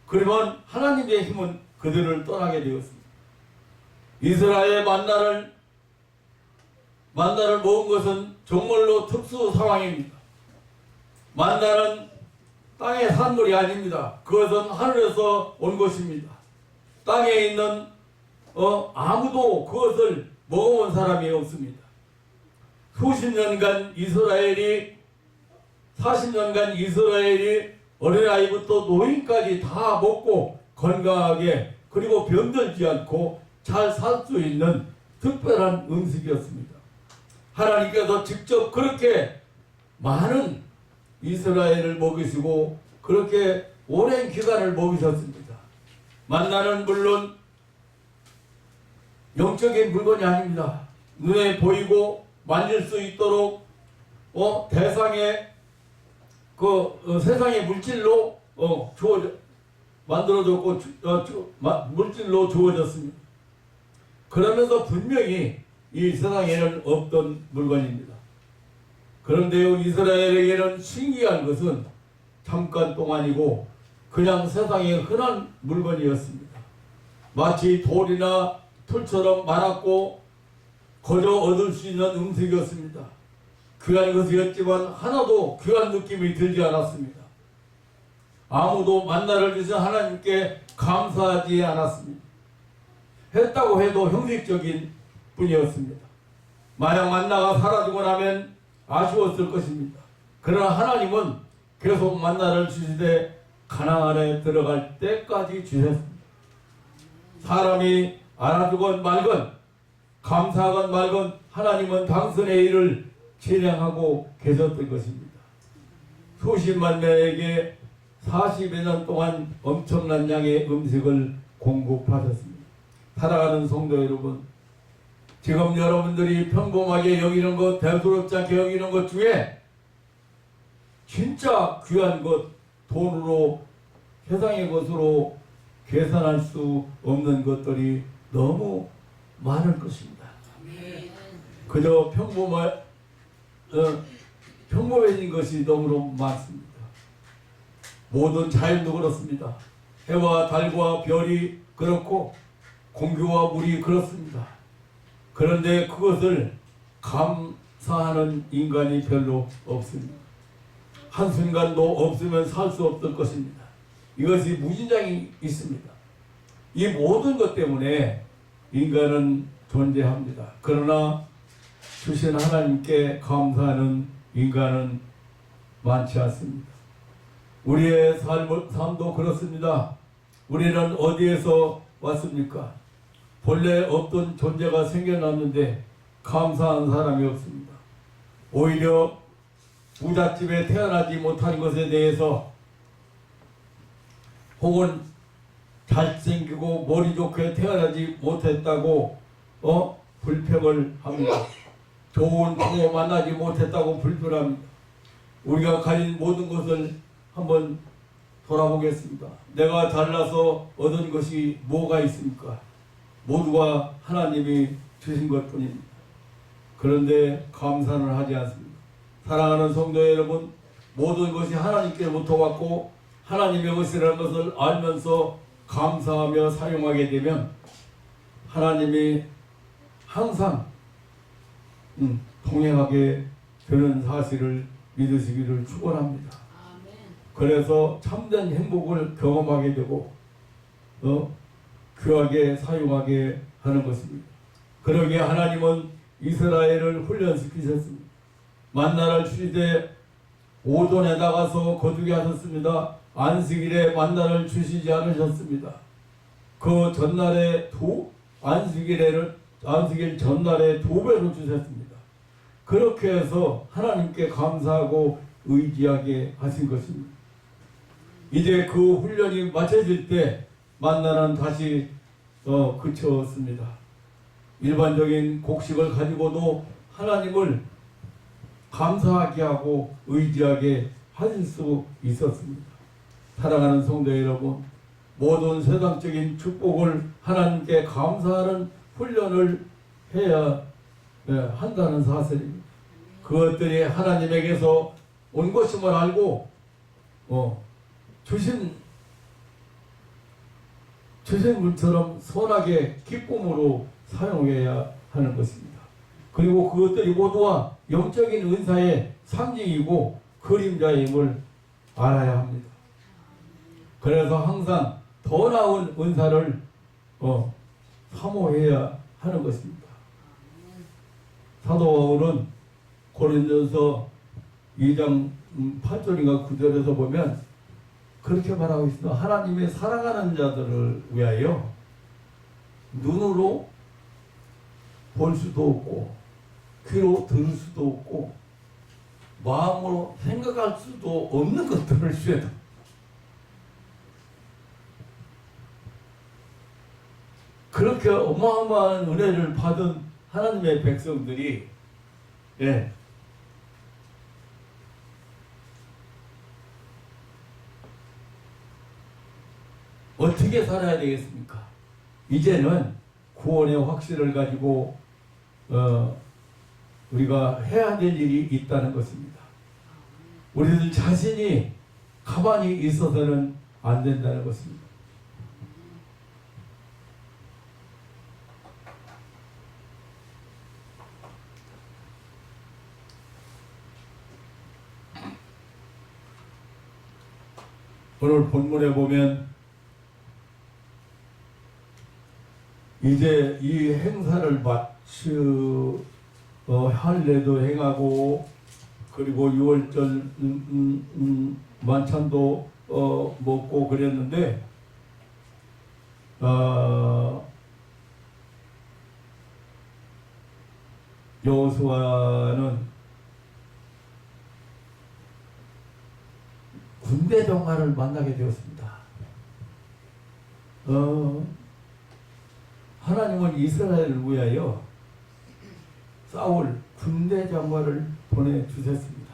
그러면 하나님의 힘은 그들을 떠나게 되었습니다. 이스라엘의 만나를 먹은 것은 정말로 특수 상황입니다. 만나는 땅의 산물이 아닙니다. 그것은 하늘에서 온 것입니다. 땅에 있는 아무도 그것을 먹어본 사람이 없습니다. 수십 년간 40년간 이스라엘이 어린아이부터 노인까지 다 먹고 건강하게 그리고 병들지 않고 잘 살 수 있는 특별한 음식이었습니다. 하나님께서 직접 그렇게 많은 이스라엘을 먹이시고 그렇게 오랜 기간을 먹이셨습니다. 만나는 물론 영적인 물건이 아닙니다. 눈에 보이고 만질 수 있도록 대상의 세상의 물질로 만들어졌고 물질로 주어졌습니다. 그러면서 분명히 이 세상에는 없던 물건입니다. 그런데요, 이스라엘에게는 신기한 것은 잠깐 동안이고 그냥 세상에 흔한 물건이었습니다. 마치 돌이나 풀처럼 많았고 거저 얻을 수 있는 음식이었습니다. 귀한 것이었지만 하나도 귀한 느낌이 들지 않았습니다. 아무도 만나를 주신 하나님께 감사하지 않았습니다. 했다고 해도 형식적인 뿐이었습니다. 만약 만나가 사라지고 나면 아쉬웠을 것입니다. 그러나 하나님은 계속 만나를 주시되 가나안에 들어갈 때까지 주셨습니다. 사람이 알아주건 말건 감사하건 말건 하나님은 당신의 일을 진행하고 계셨던 것입니다. 수십만 명에게 40여 년 동안 엄청난 양의 음식을 공급하셨습니다. 살아가는 성도 여러분, 지금 여러분들이 평범하게 여기는 것, 대수롭지 않게 여기는 것 중에 진짜 귀한 것, 돈으로 세상의 것으로 계산할 수 없는 것들이 너무 많을 것입니다. 그저 평범해진 것이 너무너무 많습니다. 모든 자연도 그렇습니다. 해와 달과 별이 그렇고 공기와 물이 그렇습니다. 그런데 그것을 감사하는 인간이 별로 없습니다. 한순간도 없으면 살 수 없을 것입니다. 이것이 무진장이 있습니다. 이 모든 것 때문에 인간은 존재합니다. 그러나 주신 하나님께 감사하는 인간은 많지 않습니다. 우리의 삶도 그렇습니다. 우리는 어디에서 왔습니까? 본래 없던 존재가 생겨났는데 감사한 사람이 없습니다. 오히려 부잣집에 태어나지 못한 것에 대해서 혹은 잘생기고 머리 좋게 태어나지 못했다고 불평을 합니다. 좋은 부모 만나지 못했다고 불평합니다. 우리가 가진 모든 것을 한번 돌아보겠습니다. 내가 잘나서 얻은 것이 뭐가 있습니까? 모두가 하나님이 주신 것뿐입니다. 그런데 감사는 하지 않습니다. 사랑하는 성도 여러분, 모든 것이 하나님께로부터 왔고 하나님의 것이라는 것을 알면서 감사하며 사용하게 되면 하나님이 항상 동행하게 되는 사실을 믿으시기를 축원합니다. 그래서 참된 행복을 경험하게 되고 귀하게 사용하게 하는 것입니다. 그러기에 하나님은 이스라엘을 훈련시키셨습니다. 만나를 주시되 오존에 나가서 거두게 하셨습니다. 안식일에 만나를 주시지 않으셨습니다. 그 전날에 안식일 전날에 2배로 주셨습니다. 그렇게 해서 하나님께 감사하고 의지하게 하신 것입니다. 이제 그 훈련이 마쳐질 때 만나는 다시 그쳤습니다. 일반적인 곡식을 가지고도 하나님을 감사하게 하고 의지하게 하실 수 있었습니다. 사랑하는 성도 여러분, 모든 세상적인 축복을 하나님께 감사하는 훈련을 해야 한다는 사실입니다. 그것들이 하나님에게서 온 것임을 알고 주신 분처럼 선하게 기쁨으로 사용해야 하는 것입니다. 그리고 그것들이 모두가 영적인 은사의 상징이고 그림자임을 알아야 합니다. 그래서 항상 더 나은 은사를 사모해야 하는 것입니다. 사도 바울은 고린도서 2장 8절인가 9절에서 보면 그렇게 말하고 있습니다. 하나님의 사랑하는 자들을 위하여 눈으로 볼 수도 없고 귀로 들을 수도 없고 마음으로 생각할 수도 없는 것들을 주셔도 그렇게 어마어마한 은혜를 받은 하나님의 백성들이 어떻게 살아야 되겠습니까? 이제는 구원의 확신을 가지고 우리가 해야 될 일이 있다는 것입니다. 우리들 자신이 가만히 있어서는 안 된다는 것입니다. 오늘 본문에 보면 이제 이 행사를 할례도 행하고 그리고 유월절 만찬도 먹고 그랬는데 여호수아는 군대 장관을 만나게 되었습니다. 하나님은 이스라엘을 위하여 싸울 군대 장관을 보내주셨습니다.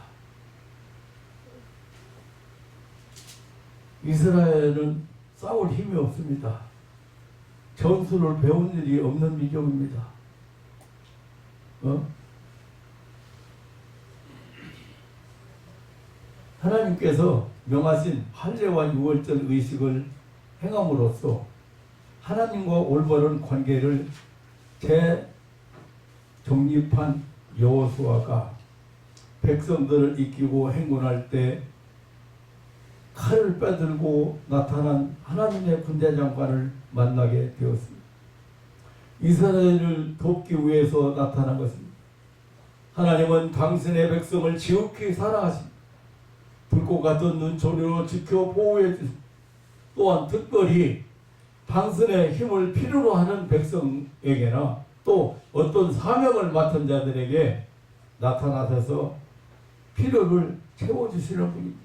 이스라엘은 싸울 힘이 없습니다. 전술을 배운 일이 없는 민족입니다. 하나님께서 명하신 할례와 유월절 의식을 행함으로써 하나님과 올바른 관계를 재정립한 여호수아가 백성들을 이끌고 행군할 때 칼을 빼들고 나타난 하나님의 군대 장관을 만나게 되었습니다. 이스라엘을 돕기 위해서 나타난 것입니다. 하나님은 당신의 백성을 지극히 사랑하십니다. 불꽃 같은 눈초리로 지켜 보호해 주십니다. 또한 특별히 당신의 힘을 필요로 하는 백성에게나 또 어떤 사명을 맡은 자들에게 나타나셔서 필요를 채워주시는 분입니다.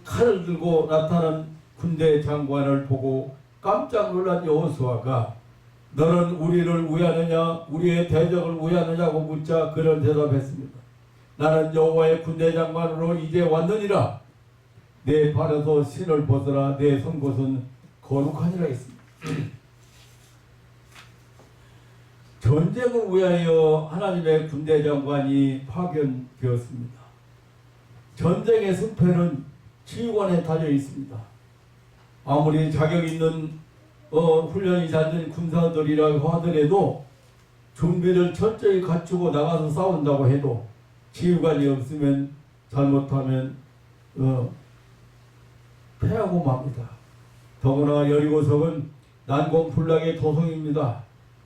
칼을 들고 나타난 군대 장관을 보고 깜짝 놀란 여호수아가 너는 우리를 위하느냐 우리의 대적을 위하느냐고 묻자 그런 대답했습니다. 나는 여호와의 군대 장관으로 이제 왔느니라. 내 발에서 신을 벗어라. 내 손곳은 거룩하니라 했습니다. 전쟁을 위하여 하나님의 군대 장관이 파견되었습니다. 전쟁의 승패는 지휘관에 달려 있습니다. 아무리 자격 있는 훈련이 잘 된 군사들이라고 하더라도 준비를 철저히 갖추고 나가서 싸운다고 해도 지휘관이 없으면 잘못하면 패하고 맙니다. 더구나 여리고성은 난공불락의 도성입니다.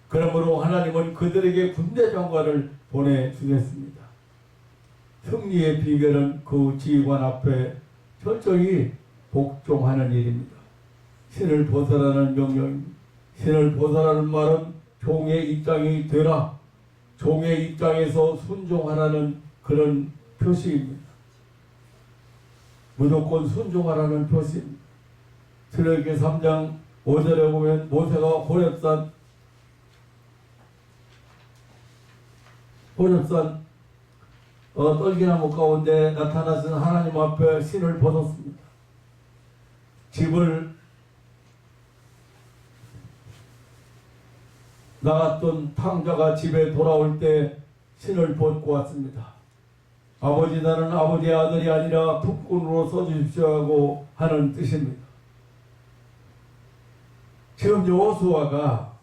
그러므로 하나님은 그들에게 군대 장관을 보내주셨습니다. 승리의 비결은 그 지휘관 앞에 철저히 복종하는 일입니다. 신을 벗어라는 명령입니다. 신을 벗어라는 말은 종의 입장이 되라. 종의 입장에서 순종하라는 그런 표시입니다. 무조건 순종하라는 표시입니다. 출애굽기 3장 5절에 보면 모세가 호렙산 떨기나무 가운데 나타나신 하나님 앞에 신을 벗었습니다. 집을 나갔던 탕자가 집에 돌아올 때 신을 벗고 왔습니다. 아버지 나는 아버지의 아들이 아니라 품꾼으로 써주십시오 하고 하는 뜻입니다. 지금 여호수아가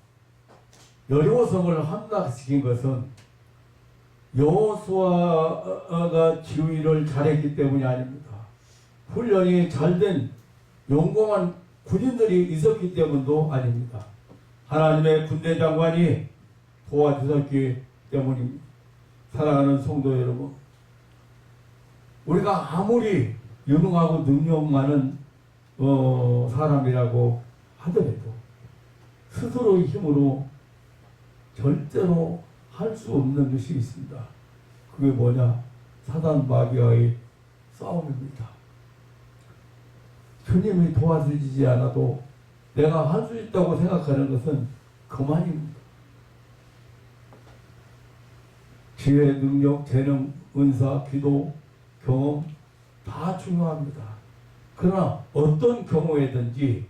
여리고성을 함락시킨 것은 여호수아가 지휘를 잘했기 때문이 아닙니다. 훈련이 잘된 용감한 군인들이 있었기 때문도 아닙니다. 하나님의 군대 장관이 도와주셨기 때문입니다. 사랑하는 성도 여러분, 우리가 아무리 유능하고 능력 많은 사람이라고 하더라도 스스로의 힘으로 절대로 할 수 없는 것이 있습니다. 그게 뭐냐? 사단 마귀와의 싸움입니다. 주님이 도와주지 않아도 내가 할 수 있다고 생각하는 것은 그만입니다. 지혜, 능력, 재능, 은사, 기도, 경험 다 중요합니다. 그러나 어떤 경우에든지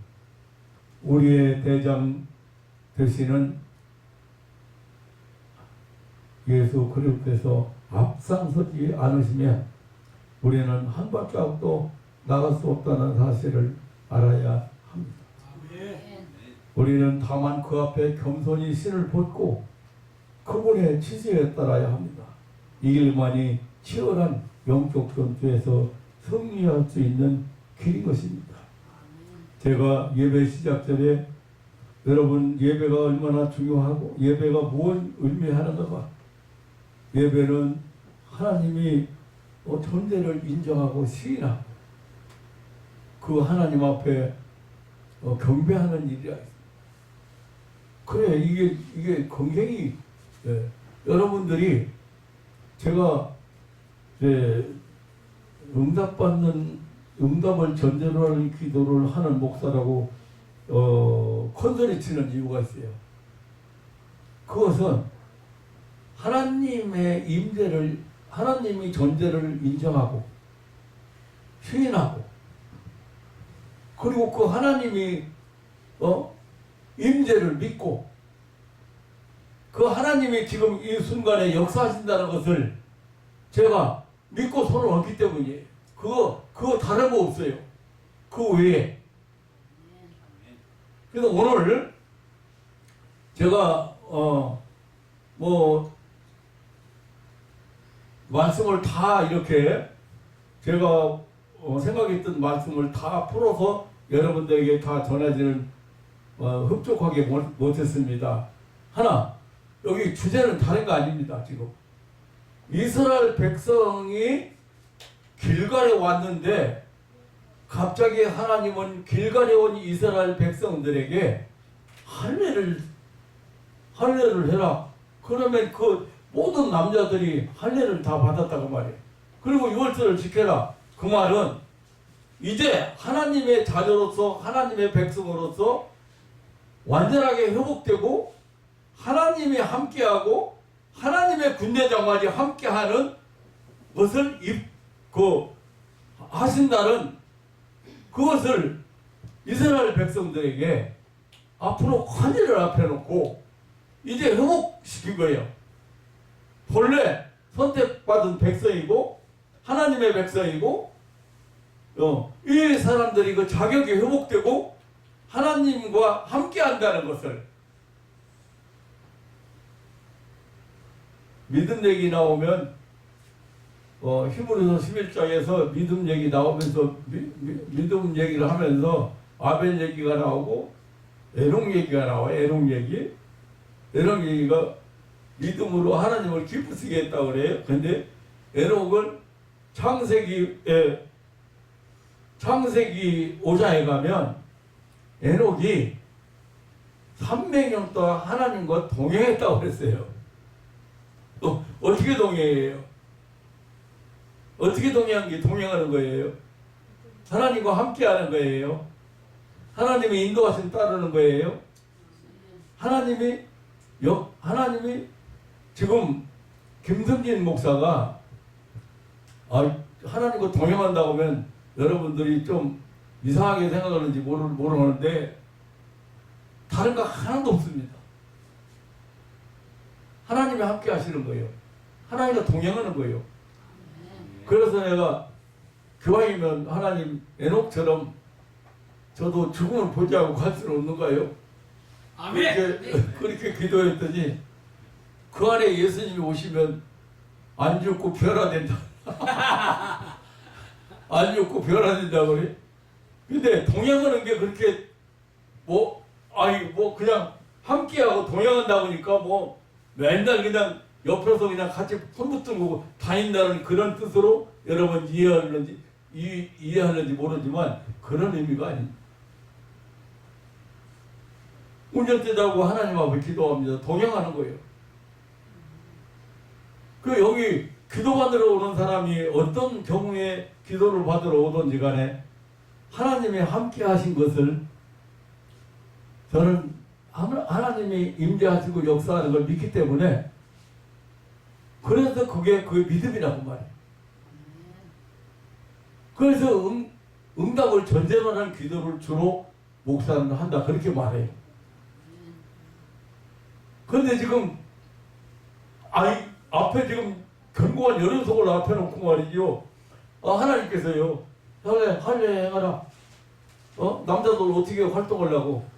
우리의 대장 되시는 예수 그리스도께서 앞장서지 않으시면 우리는 한 발자국도 나갈 수 없다는 사실을 알아야 합니다. 우리는 다만 그 앞에 겸손히 신을 벗고 그분의 지시에 따라야 합니다. 이 길만이 치열한 영적 전투에서 승리할 수 있는 길인 것입니다. 제가 예배 시작 전에 여러분 예배가 얼마나 중요하고 예배가 뭘 의미하는가. 예배는 하나님이 존재를 인정하고 시인하고 그 하나님 앞에 경배하는 일이라. 그래 이게 굉장히 여러분들이 제가 응답을 전제로 하는 기도를 하는 목사라고 컨설이 치는 이유가 있어요. 그것은 하나님의 임재를 하나님이 존재를 인정하고 시인하고 그리고 그 하나님이 임재를 믿고 그 하나님이 지금 이 순간에 역사하신다는 것을 제가 믿고 손을 얹기 때문이에요. 그거 다른 거 없어요. 그 외에. 그래서 오늘 제가 말씀을 다 이렇게 제가 생각했던 말씀을 다 풀어서 여러분들에게 다 전해지는 흡족하게 못했습니다. 하나, 여기 주제는 다른 거 아닙니다. 지금 이스라엘 백성이 길갈에 왔는데 갑자기 하나님은 길갈에 온 이스라엘 백성들에게 할례를 해라. 그러면 그 모든 남자들이 할례를 다 받았다고 말이에요. 그리고 유월절을 지켜라. 그 말은 이제 하나님의 자녀로서 하나님의 백성으로서 완전하게 회복되고 하나님이 함께하고 하나님의 군대 장관이 함께하는 것을 하신다는 그것을 이스라엘 백성들에게 앞으로 환희를 앞에 놓고 이제 회복시킨 거예요. 본래 선택받은 백성이고 하나님의 백성이고 이 사람들이 그 자격이 회복되고 하나님과 함께 한다는 것을 믿음 얘기 나오면 히브리서 11장에서 믿음 얘기 나오면서 믿음 얘기를 하면서 아벨 얘기가 나오고 에녹 얘기가 나와요. 에녹 얘기가 믿음으로 하나님을 기쁘시게 했다고 그래요. 근데 에녹은 창세기 5장에 가면 에녹이 300년 동안 하나님과 동행했다고 그랬어요. 어떻게 동행해요? 어떻게 동행하는 거예요? 하나님과 함께하는 거예요. 하나님의 인도하심 따르는 거예요. 하나님이 지금 김성진 목사가 하나님과 동행한다고 하면 여러분들이 좀 이상하게 생각하는지 모르는데 다른 거 하나도 없습니다. 하나님이 함께 하시는 거예요. 하나님과 동행하는 거예요. 그래서 내가 교황이면 하나님 에녹처럼 저도 죽음을 보지 않고 갈 수는 없는가요? 아멘. 그렇게 기도했더니 그 안에 예수님이 오시면 안 죽고 변화된다. 안 죽고 변화된다고 그래. 근데 동행하는 게 그렇게 그냥 함께하고 동행한다 보니까 맨날 그냥 옆에서 그냥 같이 손 붙들고 다닌다는 그런 뜻으로 여러분 이해하는지 이해하는지 모르지만 그런 의미가 아닙니다. 운전대 잡고 하나님 앞에 기도합니다. 동행하는 거예요. 그 여기 기도 받으러 오는 사람이 어떤 경우에 기도를 받으러 오든지 간에 하나님이 함께 하신 것을 저는 하나님이 임재하시고 역사하는 걸 믿기 때문에 그래서 그게 그 믿음이라고 말해요. 그래서 응답을 전제만 한 기도를 주로 목사는 한다 그렇게 말해요. 그런데 지금 앞에 지금 견고한 여론석을 앞에 놓고 말이죠. 하나님께서요. 할례 행하라. 남자들 어떻게 활동하려고.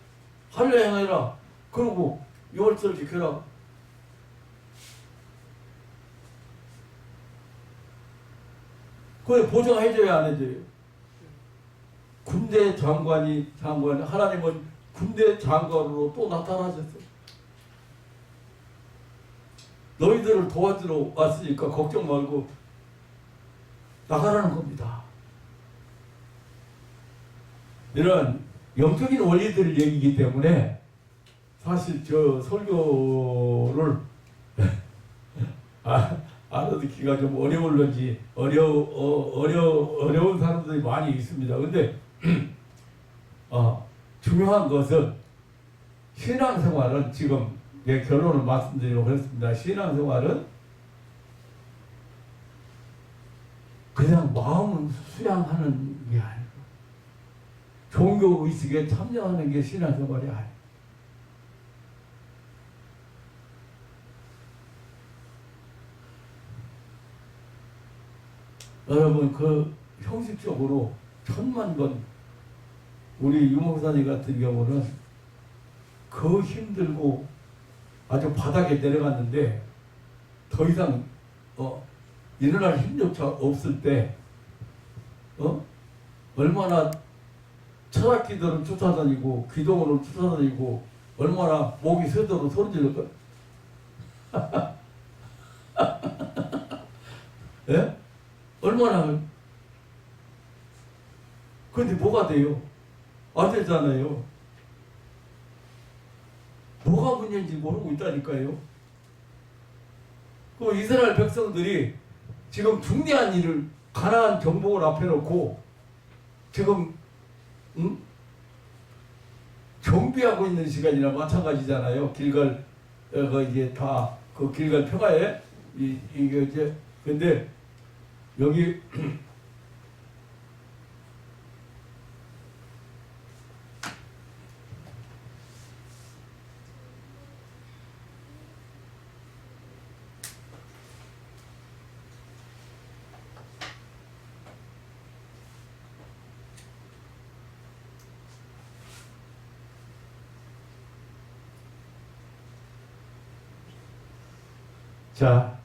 할례 행하라. 그리고 유월절을 지켜라. 그걸 보장해줘야 안 해줘요. 군대 장관 하나님은 군대 장관으로 또 나타나셨어요. 너희들을 도와주러 왔으니까 걱정 말고 나가라는 겁니다. 이런 영적인 원리들을 얘기이기 때문에 사실 저 설교를 알아듣기가 좀 어려울런지 어려운 사람들이 많이 있습니다. 근데 중요한 것은 신앙생활은 지금 내 결론을 말씀드리려고 그랬습니다. 신앙생활은 그냥 마음을 수양하는 게 아니고 종교의식에 참여하는 게 신앙생활이 아니에요. 여러분 그 형식적으로 1000만 번 우리 유목사님 같은 경우는 그 힘들고 아주 바닥에 내려갔는데 더 이상 일어날 힘조차 없을 때 얼마나 철학기도를 쫓아다니고 기도원을 쫓아다니고 얼마나 목이 새도록 소리 질렀까? 예? 얼마나 근데 뭐가 돼요? 안 되잖아요. 뭐가 문제인지 모르고 있다니까요. 그 이스라엘 백성들이 지금 중대한 일을 가나안 정복을 앞에 놓고 지금 정비하고 있는 시간이나 마찬가지잖아요. 길갈 이제 다 그 길갈 평화에 이게 이제 근데 여기 자,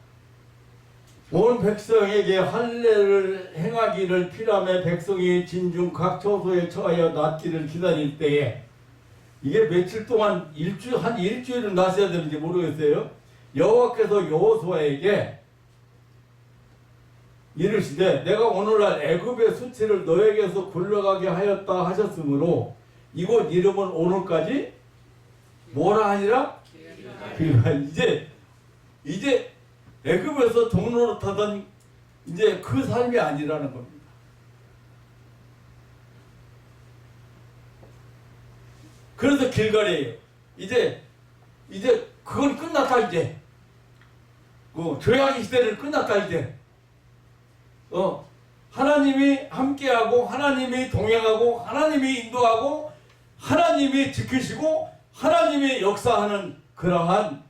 온 백성에게 할례를 행하기를 피라며 백성이 진중 각 처소에 처하여 낫기를 기다릴 때에 이게 며칠 동안 한 일주일은 나셔야 되는지 모르겠어요. 여호와께서 여호수아에게 이르시되 내가 오늘날 애굽의 수치를 너에게서 굴러가게 하였다 하셨으므로 이곳 이름은 오늘까지 뭐라 하니라? 길갈. 이제 애굽에서 종로를 타던 이제 그 삶이 아니라는 겁니다. 그래서 길갈이에요. 이제 그건 끝났다 이제. 죄악의 시대는 끝났다 이제. 하나님이 함께하고 하나님이 동행하고 하나님이 인도하고 하나님이 지키시고 하나님이 역사하는 그러한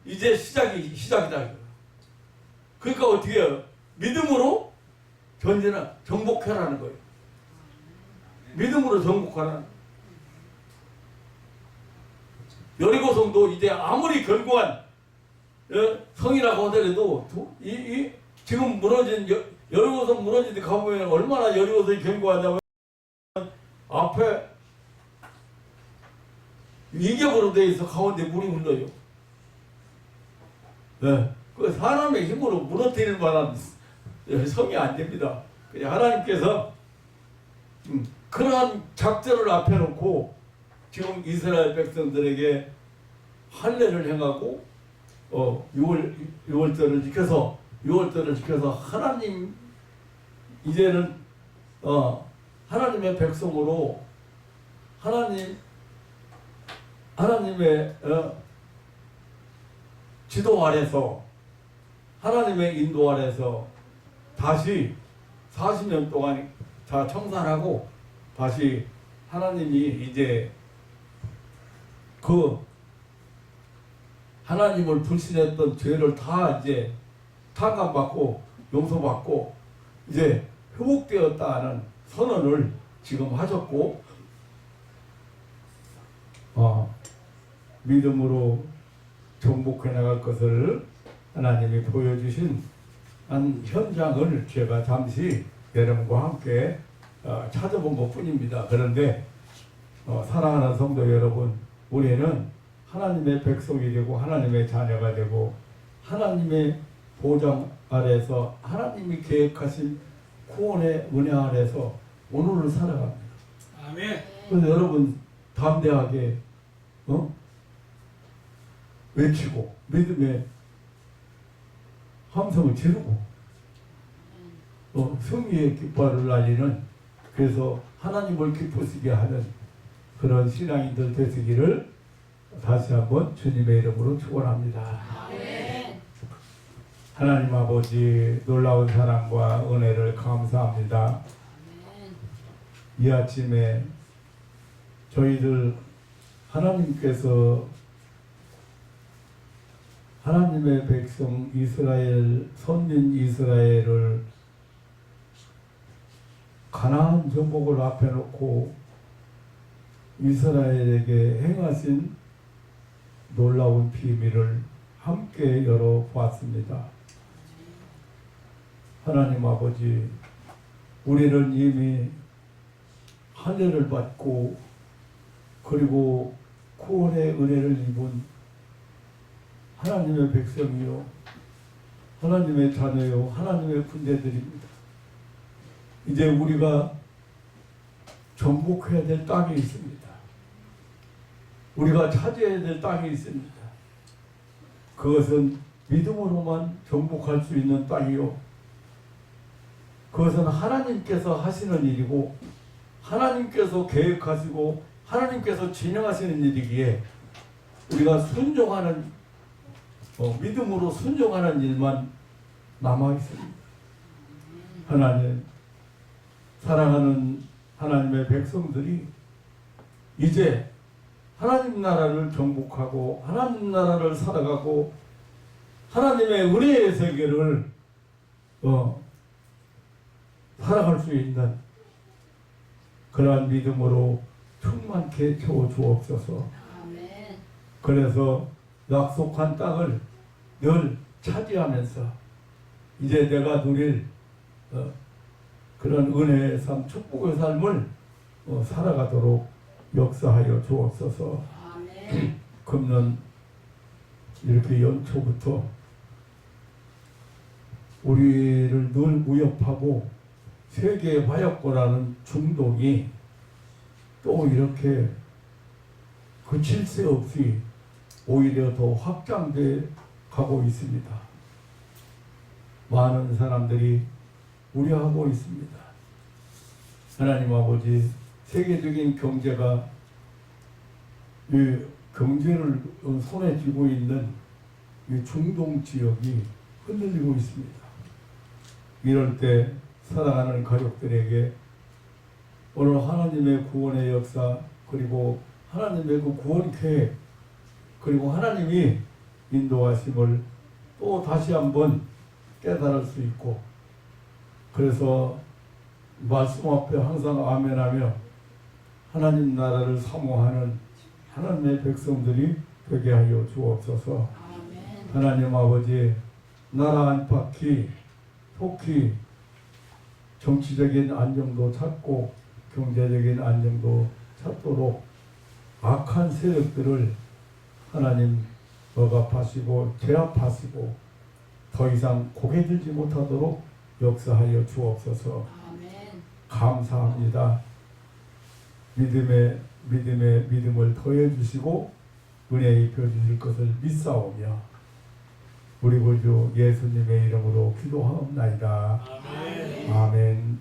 이제 시작이다. 그러니까 어떻게 해요? 믿음으로 정복하라는 거예요. 믿음으로 정복하라는 거예요. 여리고성도 이제 아무리 견고한 성이라고 하더라도 지금 무너진 여리고성 무너진 데 가보면 얼마나 여리고성이 견고하냐면 앞에 이격으로 되어 있어. 가운데 물이 흘러요. 그 사람의 힘으로 무너뜨릴 만한 성이 안 됩니다. 하나님께서 그러한 작전을 앞에 놓고 지금 이스라엘 백성들에게 할례를 행하고 6월절을 지켜서 하나님 이제는 하나님의 백성으로 하나님의 지도 아래서 하나님의 인도 아래서 다시 40년 동안 다 청산하고 다시 하나님이 이제 그 하나님을 불신했던 죄를 다 이제 탕감받고 용서받고 이제 회복되었다는 선언을 지금 하셨고 믿음으로 정복해 나갈 것을 하나님이 보여주신 한 현장을 제가 잠시 여러분과 함께 찾아본 것 뿐입니다. 그런데 사랑하는 성도 여러분, 우리는 하나님의 백성이 되고 하나님의 자녀가 되고 하나님의 보장 아래서 하나님이 계획하신 구원의 은혜 아래서 오늘을 살아갑니다. 아멘. 그래서 여러분 담대하게 외치고 믿음의 함성을 지르고 승리의 깃발을 날리는, 그래서 하나님을 기쁘시게 하는 그런 신앙인들 되시기를 다시 한번 주님의 이름으로 축원합니다. 아멘. 하나님 아버지 놀라운 사랑과 은혜를 감사합니다. 아멘. 이 아침에 저희들 하나님께서 하나님의 백성 이스라엘, 선민 이스라엘을 가나안 정복을 앞에 놓고 이스라엘에게 행하신 놀라운 비밀을 함께 열어보았습니다. 하나님 아버지, 우리는 이미 할례를 받고 그리고 구원의 은혜를 입은 하나님의 백성이요, 하나님의 자녀요, 하나님의 군대들입니다. 이제 우리가 정복해야 될 땅이 있습니다. 우리가 차지해야 될 땅이 있습니다. 그것은 믿음으로만 정복할 수 있는 땅이요, 그것은 하나님께서 하시는 일이고 하나님께서 계획하시고 하나님께서 진행하시는 일이기에 우리가 순종하는 믿음으로 순종하는 일만 남아 있습니다. 하나님, 사랑하는 하나님의 백성들이 이제 하나님 나라를 정복하고 하나님 나라를 살아가고 하나님의 은혜의 세계를 살아갈 수 있는 그러한 믿음으로 충만케 채워주옵소서. 아멘. 그래서 약속한 땅을 늘 차지하면서 이제 내가 누릴 그런 은혜의 삶, 축복의 삶을 살아가도록 역사하여 주옵소서. 아멘. 금년 이렇게 연초부터 우리를 늘 위협하고 세계의 화약고라는 중독이 또 이렇게 그칠 새 없이 오히려 더 확장돼 가고 있습니다. 많은 사람들이 우려하고 있습니다. 하나님 아버지, 세계적인 경제가 이 경제를 손에 쥐고 있는 이 중동 지역이 흔들리고 있습니다. 이럴 때 사랑하는 가족들에게 오늘 하나님의 구원의 역사, 그리고 하나님의 그 구원 계획, 그리고 하나님이 인도하심을 또 다시 한번 깨달을 수 있고, 그래서 말씀 앞에 항상 아멘하며 하나님 나라를 사모하는 하나님의 백성들이 되게 하여 주옵소서. 아멘. 하나님 아버지, 나라 안팎이 속히 정치적인 안정도 찾고 경제적인 안정도 찾도록 악한 세력들을 하나님 억압하시고 제압하시고 더 이상 고개 들지 못하도록 역사하여 주옵소서. 감사합니다. 믿음을 더해 주시고 은혜 입혀 주실 것을 믿사오며 우리 구주 예수님의 이름으로 기도하옵나이다. 아멘.